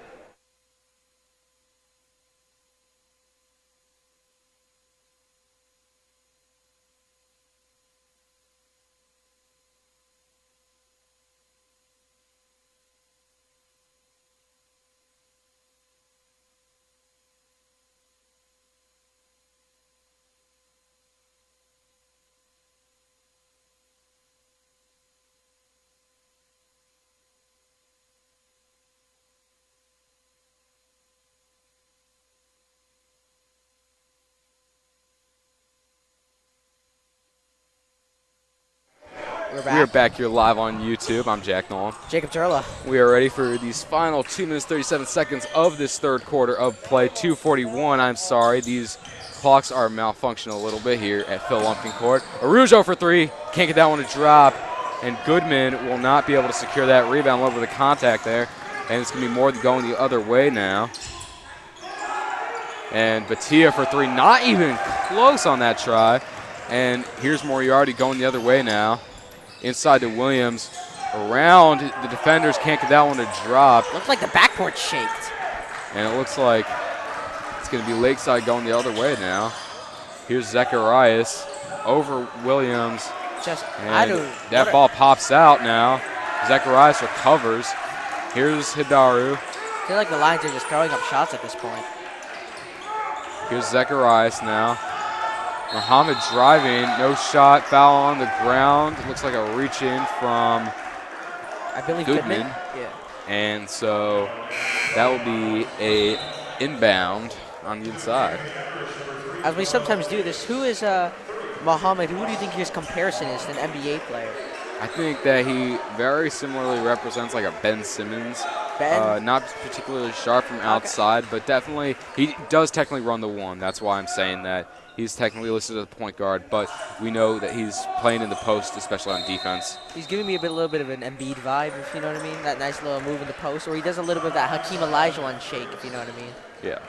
[SPEAKER 1] We are back here live on YouTube. I'm Jack Nolan.
[SPEAKER 2] Jacob Turla.
[SPEAKER 1] We are ready for these final 2 minutes, 37 seconds of this third quarter of play. 2:41, I'm sorry. These clocks are malfunctioning a little bit here at Phil Lumpkin Court. Arujo for 3. Can't get that one to drop. And Goodman will not be able to secure that rebound over the contact there. And it's going to be more going the other way now. And Batia for 3. Not even close on that try. And here's Moriarty going the other way now. Inside to Williams. Around the defenders, can't get that one to drop.
[SPEAKER 2] Looks like the backboard shaked.
[SPEAKER 1] And it looks like it's going to be Lakeside going the other way now. Here's Zacharias over Williams. That ball pops out now. Zacharias recovers. Here's Hidaru.
[SPEAKER 2] I feel like the Lions are just throwing up shots at this point.
[SPEAKER 1] Here's Zacharias now. Muhammad driving, no shot, foul on the ground. It looks like a reach in from,
[SPEAKER 2] I believe,
[SPEAKER 1] Goodman.
[SPEAKER 2] Yeah.
[SPEAKER 1] And so that will be a inbound on the inside.
[SPEAKER 2] As we sometimes do this, who is Muhammad? Who do you think his comparison is to an NBA player?
[SPEAKER 1] I think that he very similarly represents like a Ben Simmons. Not particularly sharp from outside, but definitely he does technically run the one. That's why I'm saying that he's technically listed as a point guard, but we know that he's playing in the post, especially on defense.
[SPEAKER 2] He's giving me a little bit of an Embiid vibe, if you know what I mean. That nice little move in the post, or he does a little bit of that Hakeem Olajuwon shake, if you know what I mean.
[SPEAKER 1] Yeah.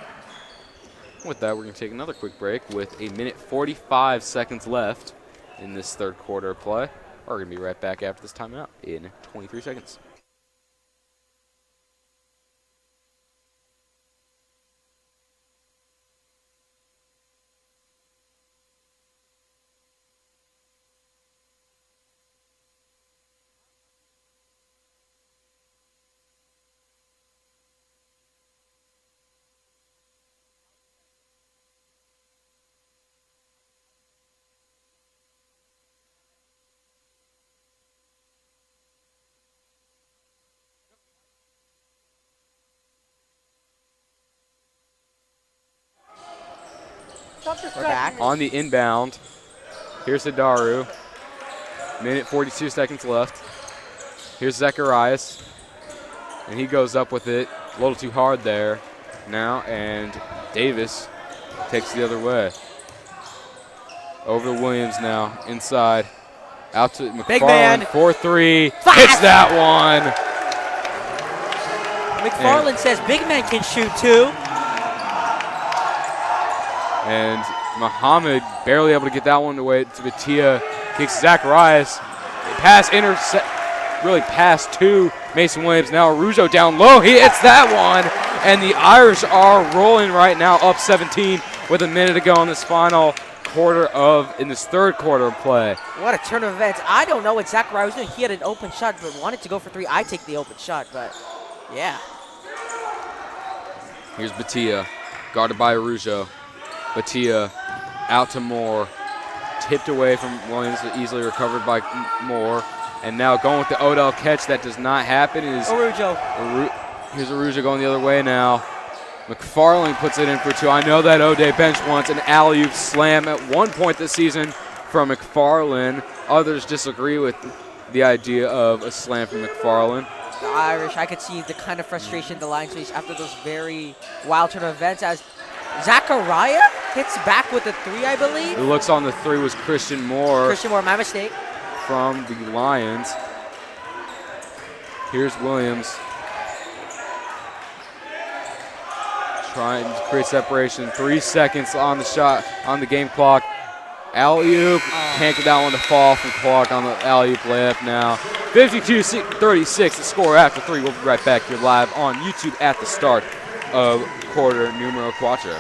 [SPEAKER 1] With that, we're going to take another quick break with 1:45 seconds left in this third quarter of play. We're going to be right back after this timeout in 23 seconds.
[SPEAKER 2] We're back.
[SPEAKER 1] On the inbound, here's Hidaru. 1:42 seconds left. Here's Zacharias, and he goes up with it. A little too hard there now, and Davis takes the other way. Over to Williams now, inside. Out to McFarland.
[SPEAKER 2] Big man.
[SPEAKER 1] 4-3. Hits that one.
[SPEAKER 2] McFarland says big man can shoot too.
[SPEAKER 1] And Muhammad barely able to get that one away to Batia. Kicks Zacharias. Really pass to Mason Williams. Now Arujo down low. He hits that one. And the Irish are rolling right now, up 17 with a minute to go in this final quarter in this third quarter of play.
[SPEAKER 2] What a turn of events. I don't know what Zacharias was doing. He had an open shot, but wanted to go for three. I take the open shot, but yeah.
[SPEAKER 1] Here's Batia, guarded by Arujo. Batia out to Moore, tipped away from Williams, but easily recovered by Moore. And now going with the Odell catch that does not happen is
[SPEAKER 2] Arujo.
[SPEAKER 1] Here's Arujo going the other way now. McFarland puts it in for two. I know that O'Day bench wants an alley-oop slam at one point this season from McFarland. Others disagree with the idea of a slam from McFarland.
[SPEAKER 2] The Irish, I could see the kind of frustration the Lions face after those very wild turn of events as Zachariah hits back with a three, I believe.
[SPEAKER 1] It looks on the three was Christian Moore.
[SPEAKER 2] Christian Moore, my mistake.
[SPEAKER 1] From the Lions. Here's Williams. Trying to create separation. 3 seconds on the shot, on the game clock. Alley-oop. Can't get that one to fall from Clark on the alley-oop layup now. 52-36 the score after three. We'll be right back here live on YouTube at the start of quarter numero cuatro.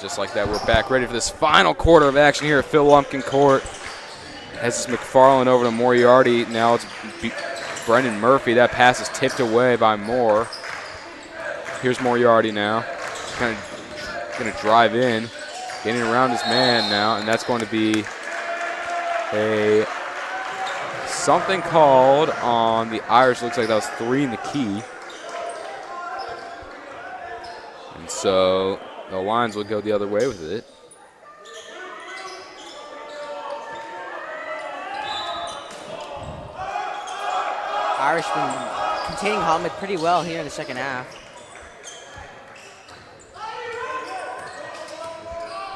[SPEAKER 1] Just like that, we're back ready for this final quarter of action here at Phil Lumpkin Court. As it's McFarland over to Moriarty. Now it's Brendan Murphy. That pass is tipped away by Moore. Here's Moriarty now. Kind of going to drive in, getting around his man now, and that's going to be something called on the Irish. Looks like that was 3 in the key. And so the Lions will go the other way with it.
[SPEAKER 2] Irish been containing Hamid pretty well here in the second half.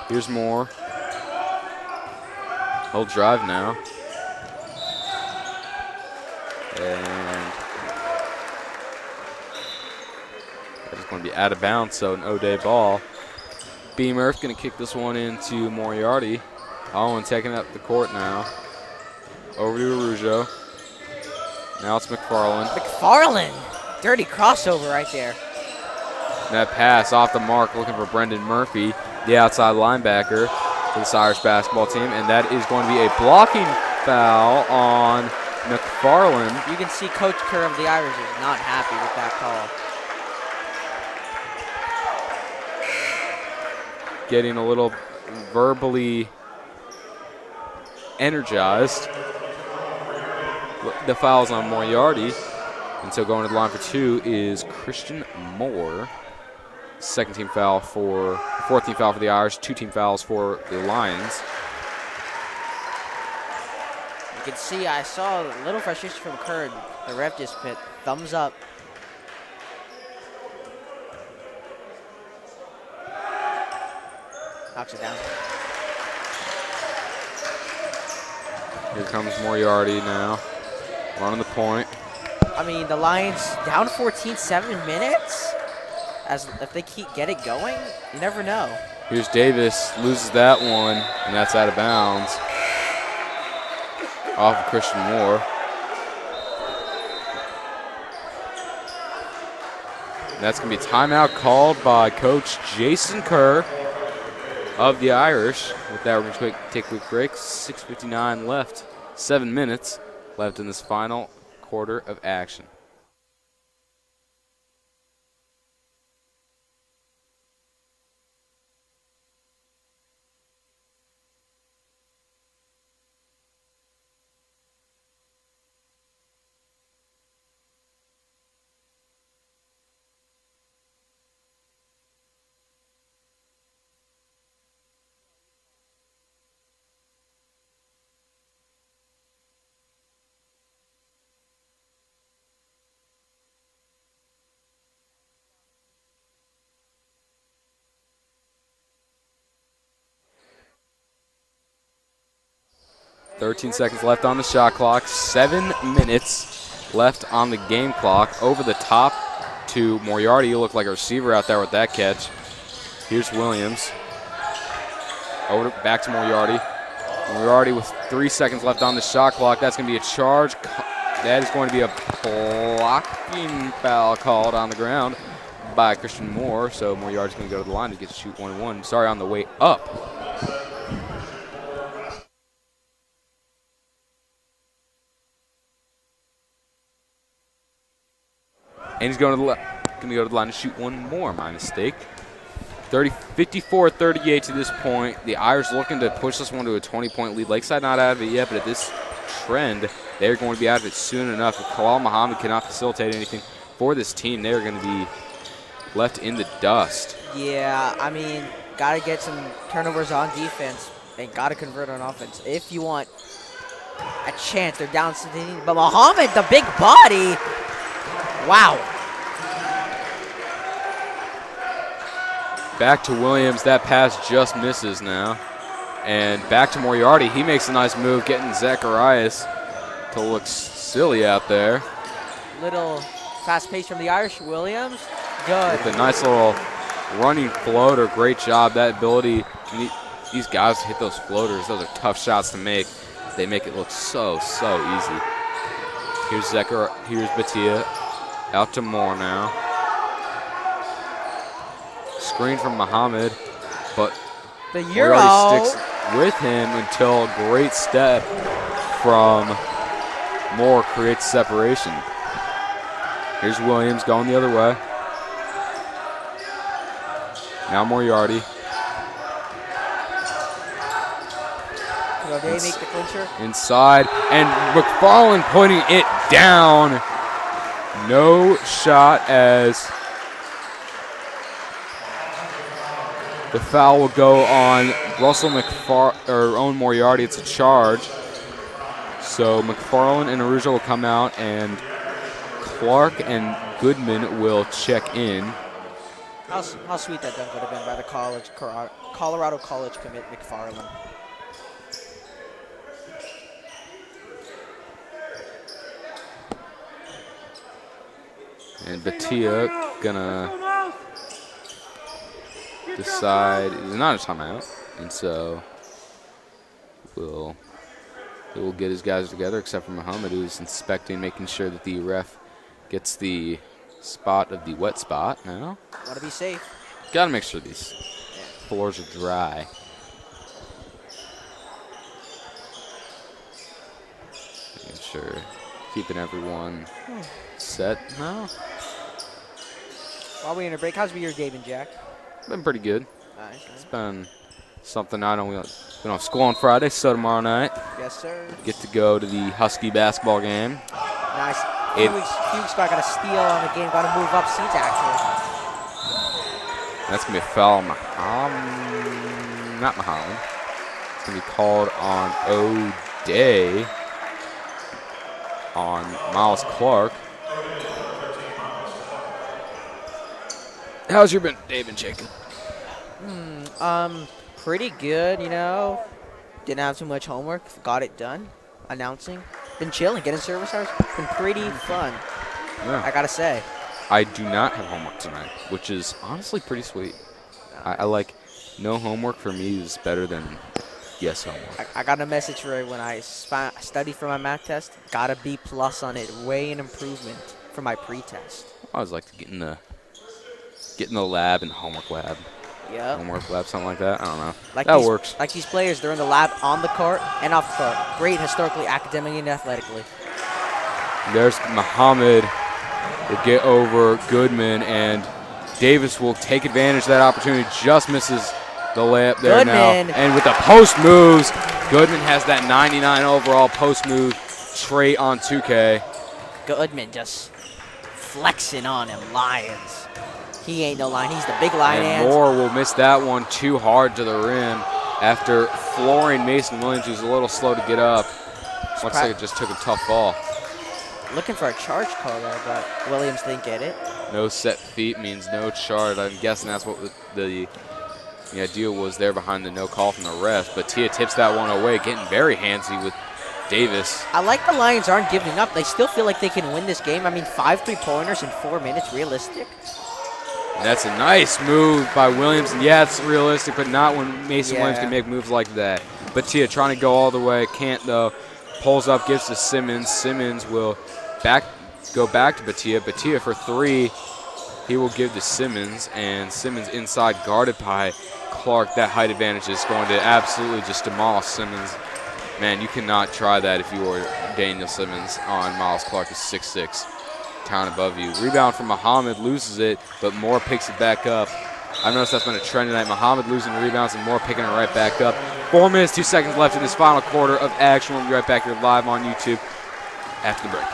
[SPEAKER 1] Here's Moore. He'll drive now. And that's going to be out of bounds, so an O'Day ball. B. Murph going to kick this one into Moriarty. Owen taking up the court now. Over to Arujo. Now it's McFarland.
[SPEAKER 2] McFarland! Dirty crossover right there.
[SPEAKER 1] That pass off the mark, looking for Brendan Murphy, the outside linebacker for this Irish basketball team, and that is going to be a blocking foul on McFarland.
[SPEAKER 2] You can see Coach Kerr of the Irish is not happy with that call.
[SPEAKER 1] Getting a little verbally energized. The foul's on Moriarty, and so going to the line for 2 is Christian Moore. Fourth team foul for the Irish, 2 team fouls for the Lions.
[SPEAKER 2] You can see I saw a little frustration from Kerr. The ref just put thumbs up. Knocks it down.
[SPEAKER 1] Here comes Moriarty now, running the point.
[SPEAKER 2] I mean, the Lions down 14, 7 minutes. As if they get it going, you never know.
[SPEAKER 1] Here's Davis, loses that one, and that's out of bounds. Off of Christian Moore. And that's going to be a timeout called by Coach Jason Kerr of the Irish. With that, we're going to take a quick break. 6:59 left. 7 minutes left in this final quarter of action. .13 seconds left on the shot clock. 7 minutes left on the game clock. Over the top to Moriarty. You look like a receiver out there with that catch. Here's Williams. Back to Moriarty. Moriarty with 3 seconds left on the shot clock. That's going to be a charge. That is going to be a blocking foul called on the ground by Christian Moore. So Moriarty's going to go to the line to get to shoot 1-1. Sorry, on the way up. And he's going to go to the line to shoot one more, my mistake. 54-38 to this point. The Irish looking to push this one to a 20-point lead. Lakeside not out of it yet, but at this trend, they're going to be out of it soon enough. If Kalal Muhammad cannot facilitate anything for this team, they're going to be left in the dust.
[SPEAKER 2] Yeah, I mean, got to get some turnovers on defense and got to convert on offense. If you want a chance, they're down 17. But Muhammad, the big body, wow.
[SPEAKER 1] Back to Williams. That pass just misses now. And back to Moriarty. He makes a nice move, getting Zacharias to look silly out there.
[SPEAKER 2] Little fast pace from the Irish. Williams, good.
[SPEAKER 1] With a nice little running floater. Great job. That ability. These guys hit those floaters. Those are tough shots to make. They make it look so easy. Here's Batia. Out to Moore now. Screen from Muhammad. but
[SPEAKER 2] The Euro.
[SPEAKER 1] Moriarty sticks with him until a great step from Moore creates separation. Here's Williams going the other way. Now Moriarty.
[SPEAKER 2] Will they make the clincher?
[SPEAKER 1] Inside, and McFarland putting it down. No shot as the foul will go on Russell Owen Moriarty. It's a charge. So McFarland and Arujo will come out, and Clark and Goodman will check in.
[SPEAKER 2] How sweet that dunk would have been by the Colorado College commit McFarland.
[SPEAKER 1] And Batia gonna decide he's not a timeout, and so he'll get his guys together, except for Muhammad, who's inspecting, making sure that the ref gets the spot of the wet spot now.
[SPEAKER 2] Want to be safe.
[SPEAKER 1] Gotta make sure these floors are dry. Making sure, keeping everyone set now.
[SPEAKER 2] While we're in a break, how's your day been, Jack?
[SPEAKER 1] Been pretty good.
[SPEAKER 2] Nice.
[SPEAKER 1] It's been something I don't. We don't have school on Friday, so tomorrow night
[SPEAKER 2] Yes, sir.
[SPEAKER 1] get to go to the Husky basketball game.
[SPEAKER 2] Nice. A few weeks ago, I got a steal on the game. Got to move up seats, actually.
[SPEAKER 1] That's gonna be a foul on not Mahalan. It's gonna be called on O'Day on Miles Clark. How's your day been, Jacob?
[SPEAKER 2] Pretty good, you know. Didn't have too much homework. Got it done. Announcing. Been chilling, getting service hours. Been pretty fun.
[SPEAKER 1] Yeah.
[SPEAKER 2] I gotta say.
[SPEAKER 1] I do not have homework tonight, which is honestly pretty sweet. I like no homework for me is better than yes homework.
[SPEAKER 2] I got a message for when I studied for my math test. Got a B+ on it. Way an improvement for my pre-test.
[SPEAKER 1] I always like to get in the lab, in the homework lab.
[SPEAKER 2] Yeah.
[SPEAKER 1] Homework lab, something like that. I don't know.
[SPEAKER 2] Like
[SPEAKER 1] that
[SPEAKER 2] these,
[SPEAKER 1] works.
[SPEAKER 2] Like these players, they're in the lab on the court and off the court. Great historically, academically, and athletically.
[SPEAKER 1] There's Muhammad. Will get over Goodman, and Davis will take advantage of that opportunity. Just misses the layup there
[SPEAKER 2] Goodman.
[SPEAKER 1] now. And with the post moves, Goodman has that 99 overall post move trait on 2K.
[SPEAKER 2] Goodman just flexing on him, Lions. He ain't no lion. He's the big lion.
[SPEAKER 1] And Moore will miss that one too hard to the rim after flooring Mason Williams, who's a little slow to get up. Looks like it just took a tough fall.
[SPEAKER 2] Looking for a charge call there, but Williams didn't get it.
[SPEAKER 1] No set feet means no charge. I'm guessing that's what the idea was there behind the no call from the ref. But Tia tips that one away, getting very handsy with Davis.
[SPEAKER 2] I like the Lions aren't giving up. They still feel like they can win this game. I mean, 5 3-pointers in 4 minutes, realistic.
[SPEAKER 1] And that's a nice move by Williams. And yeah, it's realistic, but not when Mason Williams can make moves like that. But Tia trying to go all the way, can't though. Pulls up, gives to Simmons. Simmons will go back to Batia. Batia for 3. He will give to Simmons, and Simmons inside guarded by Clark. That height advantage is going to absolutely just demolish Simmons. Man, you cannot try that if you are Daniel Simmons on Miles Clark, who's 6'6", town above you. Rebound from Muhammad, loses it, but Moore picks it back up. I've noticed that's been a trend tonight. Muhammad losing rebounds and Moore picking it right back up. 4 minutes, 2 seconds left in this final quarter of action. We'll be right back here live on YouTube after the break.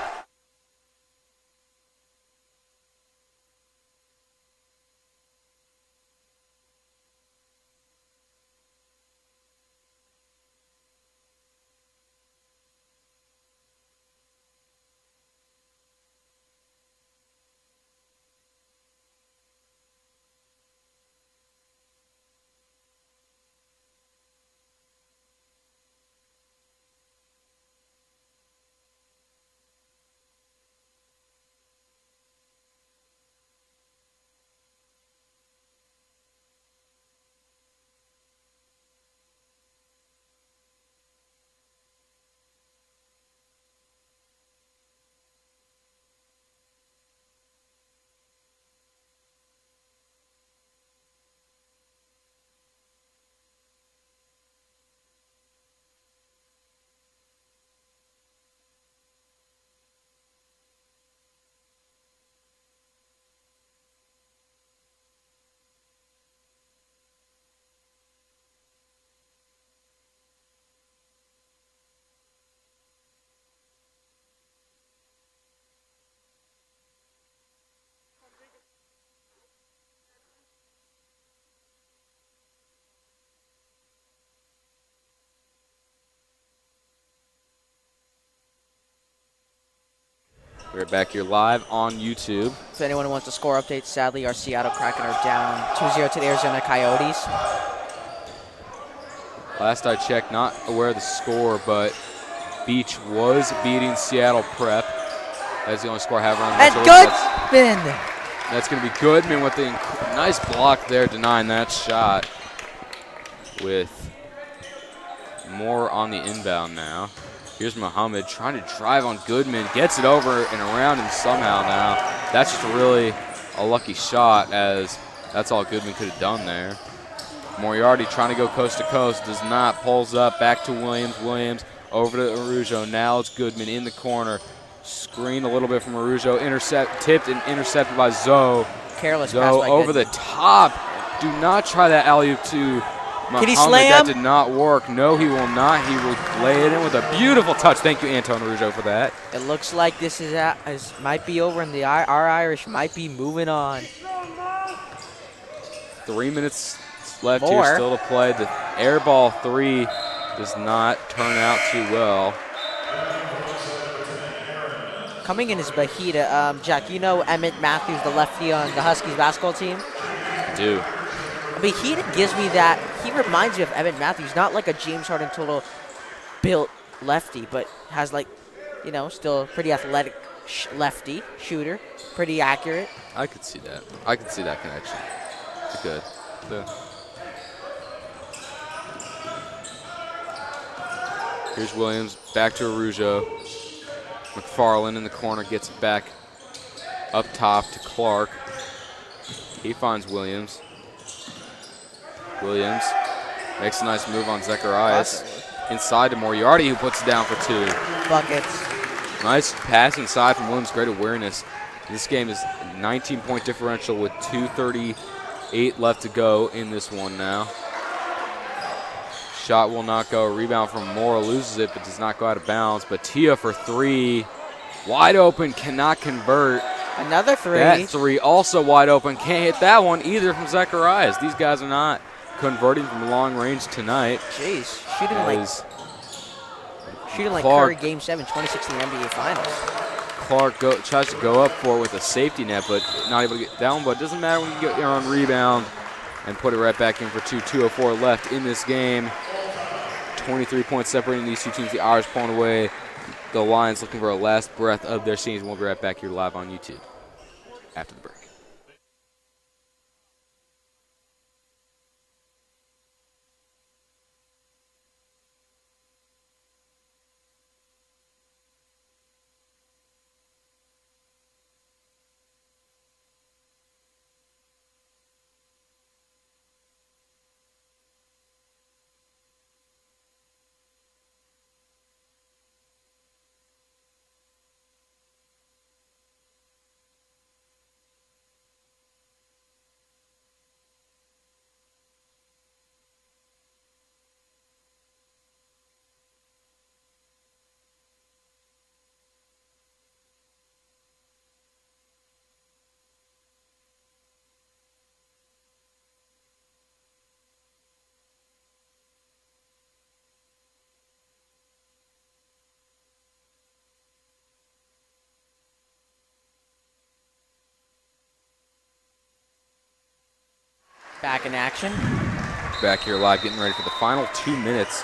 [SPEAKER 1] We're back here live on YouTube.
[SPEAKER 2] If anyone wants a score update, sadly our Seattle Kraken are down 2-0 to the Arizona Coyotes.
[SPEAKER 1] Last I checked, not aware of the score, but Beach was beating Seattle Prep. That's the only score I have around the
[SPEAKER 2] And Goodman!
[SPEAKER 1] That's going to be Goodman with the nice block there, denying that shot. With more on the inbound now. Here's Muhammad trying to drive on Goodman. Gets it over and around him somehow now. That's just really a lucky shot, as that's all Goodman could have done there. Moriarty trying to go coast to coast. Does not. Pulls up. Back to Williams. Williams over to Arujo. Now it's Goodman in the corner. Screen a little bit from Arujo. Tipped and intercepted by Zoe.
[SPEAKER 2] Careless pass
[SPEAKER 1] Zoe
[SPEAKER 2] by
[SPEAKER 1] over
[SPEAKER 2] Goodman.
[SPEAKER 1] the top. Do not try that alley-oop to Muhammad.
[SPEAKER 2] Can he slam?
[SPEAKER 1] That did not work. No, he will not. He will lay it in with a beautiful touch. Thank you, Anton Arujo, for that.
[SPEAKER 2] It looks like this might be over, and our Irish might be moving on.
[SPEAKER 1] 3 minutes left
[SPEAKER 2] More.
[SPEAKER 1] here still to play. The air ball three does not turn out too well.
[SPEAKER 2] Coming in is Bahita. Jack, you know Emmett Matthews, the lefty on the Huskies basketball team?
[SPEAKER 1] I do.
[SPEAKER 2] Bahita gives me that. He reminds me of Emmett Matthews, not like a James Harden total built lefty, but has still a pretty athletic lefty shooter, pretty accurate.
[SPEAKER 1] I could see that. I could see that connection. Good. Yeah. Here's Williams, back to Arujo. McFarland in the corner gets it back up top to Clark. He finds Williams. Williams makes a nice move on Zacharias. Inside to Moriarty, who puts it down for two.
[SPEAKER 2] Buckets.
[SPEAKER 1] Nice pass inside from Williams, great awareness. This game is 19-point differential with 2:38 left to go in this one now. Shot will not go. Rebound from Mora, loses it, but does not go out of bounds. But Tia for three. Wide open, cannot convert.
[SPEAKER 2] Another three.
[SPEAKER 1] That three also wide open. Can't hit that one either from Zacharias. These guys are not converting from long range tonight.
[SPEAKER 2] Jeez, shooting like
[SPEAKER 1] Clark.
[SPEAKER 2] Curry Game 7, 2016 NBA Finals.
[SPEAKER 1] Clark tries to go up for it with a safety net, but not able to get down. But it doesn't matter when you get your own rebound and put it right back in for two. 2:04 left in this game. 23 points separating these two teams. The Irish pulling away. The Lions looking for a last breath of their season. We'll be right back here live on YouTube after the break.
[SPEAKER 2] Back in action.
[SPEAKER 1] Back here live, getting ready for the final 2 minutes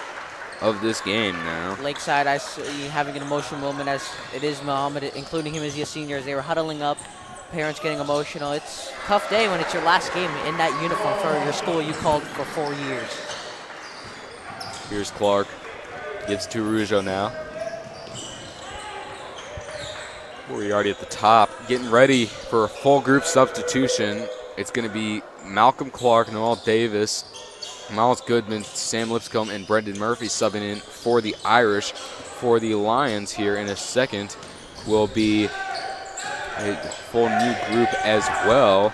[SPEAKER 1] of this game now.
[SPEAKER 2] Lakeside, I see having an emotional moment, as it is Muhammad, including him as a senior, as they were huddling up. Parents getting emotional. It's a tough day when it's your last game in that uniform for your school you called for 4 years.
[SPEAKER 1] Here's Clark. Gives to Arujo now. Moriarty at the top, getting ready for a full group substitution. It's going to be Malcolm Clark, Noel Davis, Miles Goodman, Sam Lipscomb, and Brendan Murphy subbing in for the Irish. For the Lions here in a second will be a full new group as well.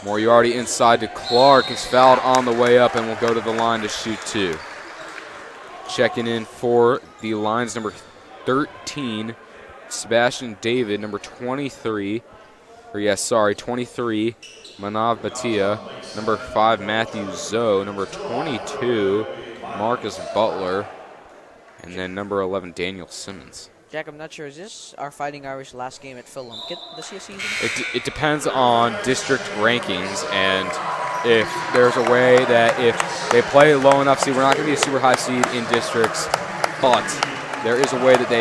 [SPEAKER 1] Moriarty inside to Clark, is fouled on the way up and will go to the line to shoot two. Checking in for the Lions, number 13, Sebastian David, number 23, 23, Manav Bhatia, number 5, Matthew Zoe, number 22, Marcus Butler, and then number 11, Daniel Simmons.
[SPEAKER 2] Jack, I'm not sure. Is this our Fighting Irish last game at Phil Lumpkin this year season?
[SPEAKER 1] It depends on district rankings, and if there's a way that if they play low enough seed, we're not going to be a super high seed in districts, but there is a way that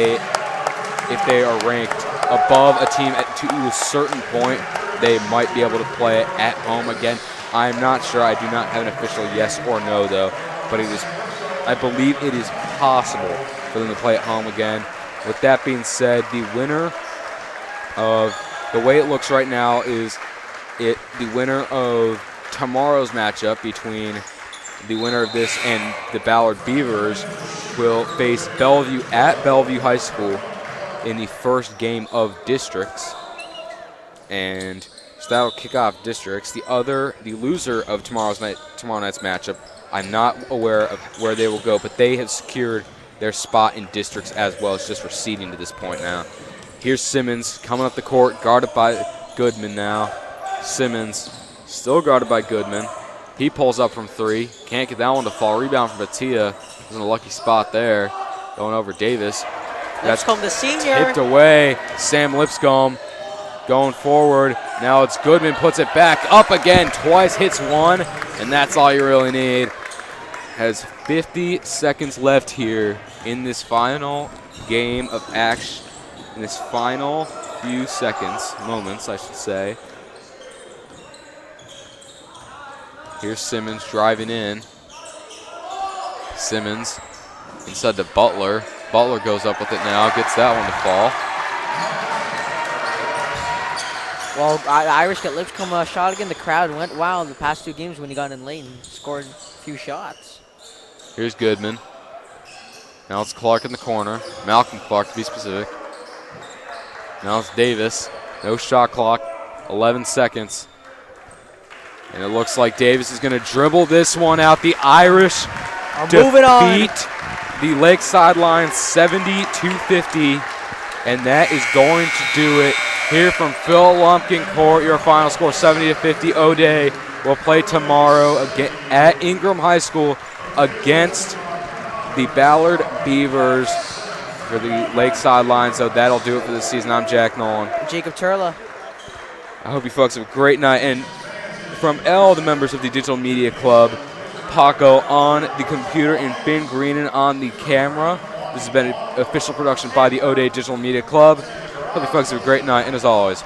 [SPEAKER 1] if they are ranked above a team to a certain point, they might be able to play at home again. I'm not sure. I do not have an official yes or no, though, but I believe it is possible for them to play at home again. With that being said, the winner of the way it looks right now is the winner of tomorrow's matchup between the winner of this and the Ballard Beavers will face Bellevue at Bellevue High School in the first game of districts. And so that will kick off districts. The loser of tomorrow night's matchup, I'm not aware of where they will go, but they have secured their spot in districts as well. It's just receding to this point now. Here's Simmons coming up the court, guarded by Goodman now. Simmons still guarded by Goodman. He pulls up from three. Can't get that one to fall. Rebound from Batia. He's in a lucky spot there. Going over Davis.
[SPEAKER 2] Lipscomb, the senior.
[SPEAKER 1] Tipped away. Sam Lipscomb going forward. Now it's Goodman, puts it back up again. Twice, hits one, and that's all you really need. Has 50 seconds left here in this final game of action, in this final few moments, I should say. Here's Simmons driving in. Simmons inside to Butler. Butler goes up with it now, gets that one to fall.
[SPEAKER 2] Well, Irish got Lipscomb a shot again. The crowd went wild the past two games when he got in late and scored a few shots.
[SPEAKER 1] Here's Goodman. Now it's Clark in the corner. Malcolm Clark, to be specific. Now it's Davis. No shot clock. 11 seconds. And it looks like Davis is going to dribble this one out. The Irish defeat the Lakeside Lions 70-50. And that is going to do it here from Phil Lumpkin Court. Your final score 70-50. O'Day will play tomorrow again at Ingram High School against the Ballard Beavers for the Lakeside Lions. So that'll do it for this season. I'm Jack Nolan.
[SPEAKER 2] Jacob Turla.
[SPEAKER 1] I hope you folks have a great night. And from all the members of the Digital Media Club, Paco on the computer and Finn Greenan on the camera, this has been an official production by the O'Day Digital Media Club. Hope you folks have a great night, and as always,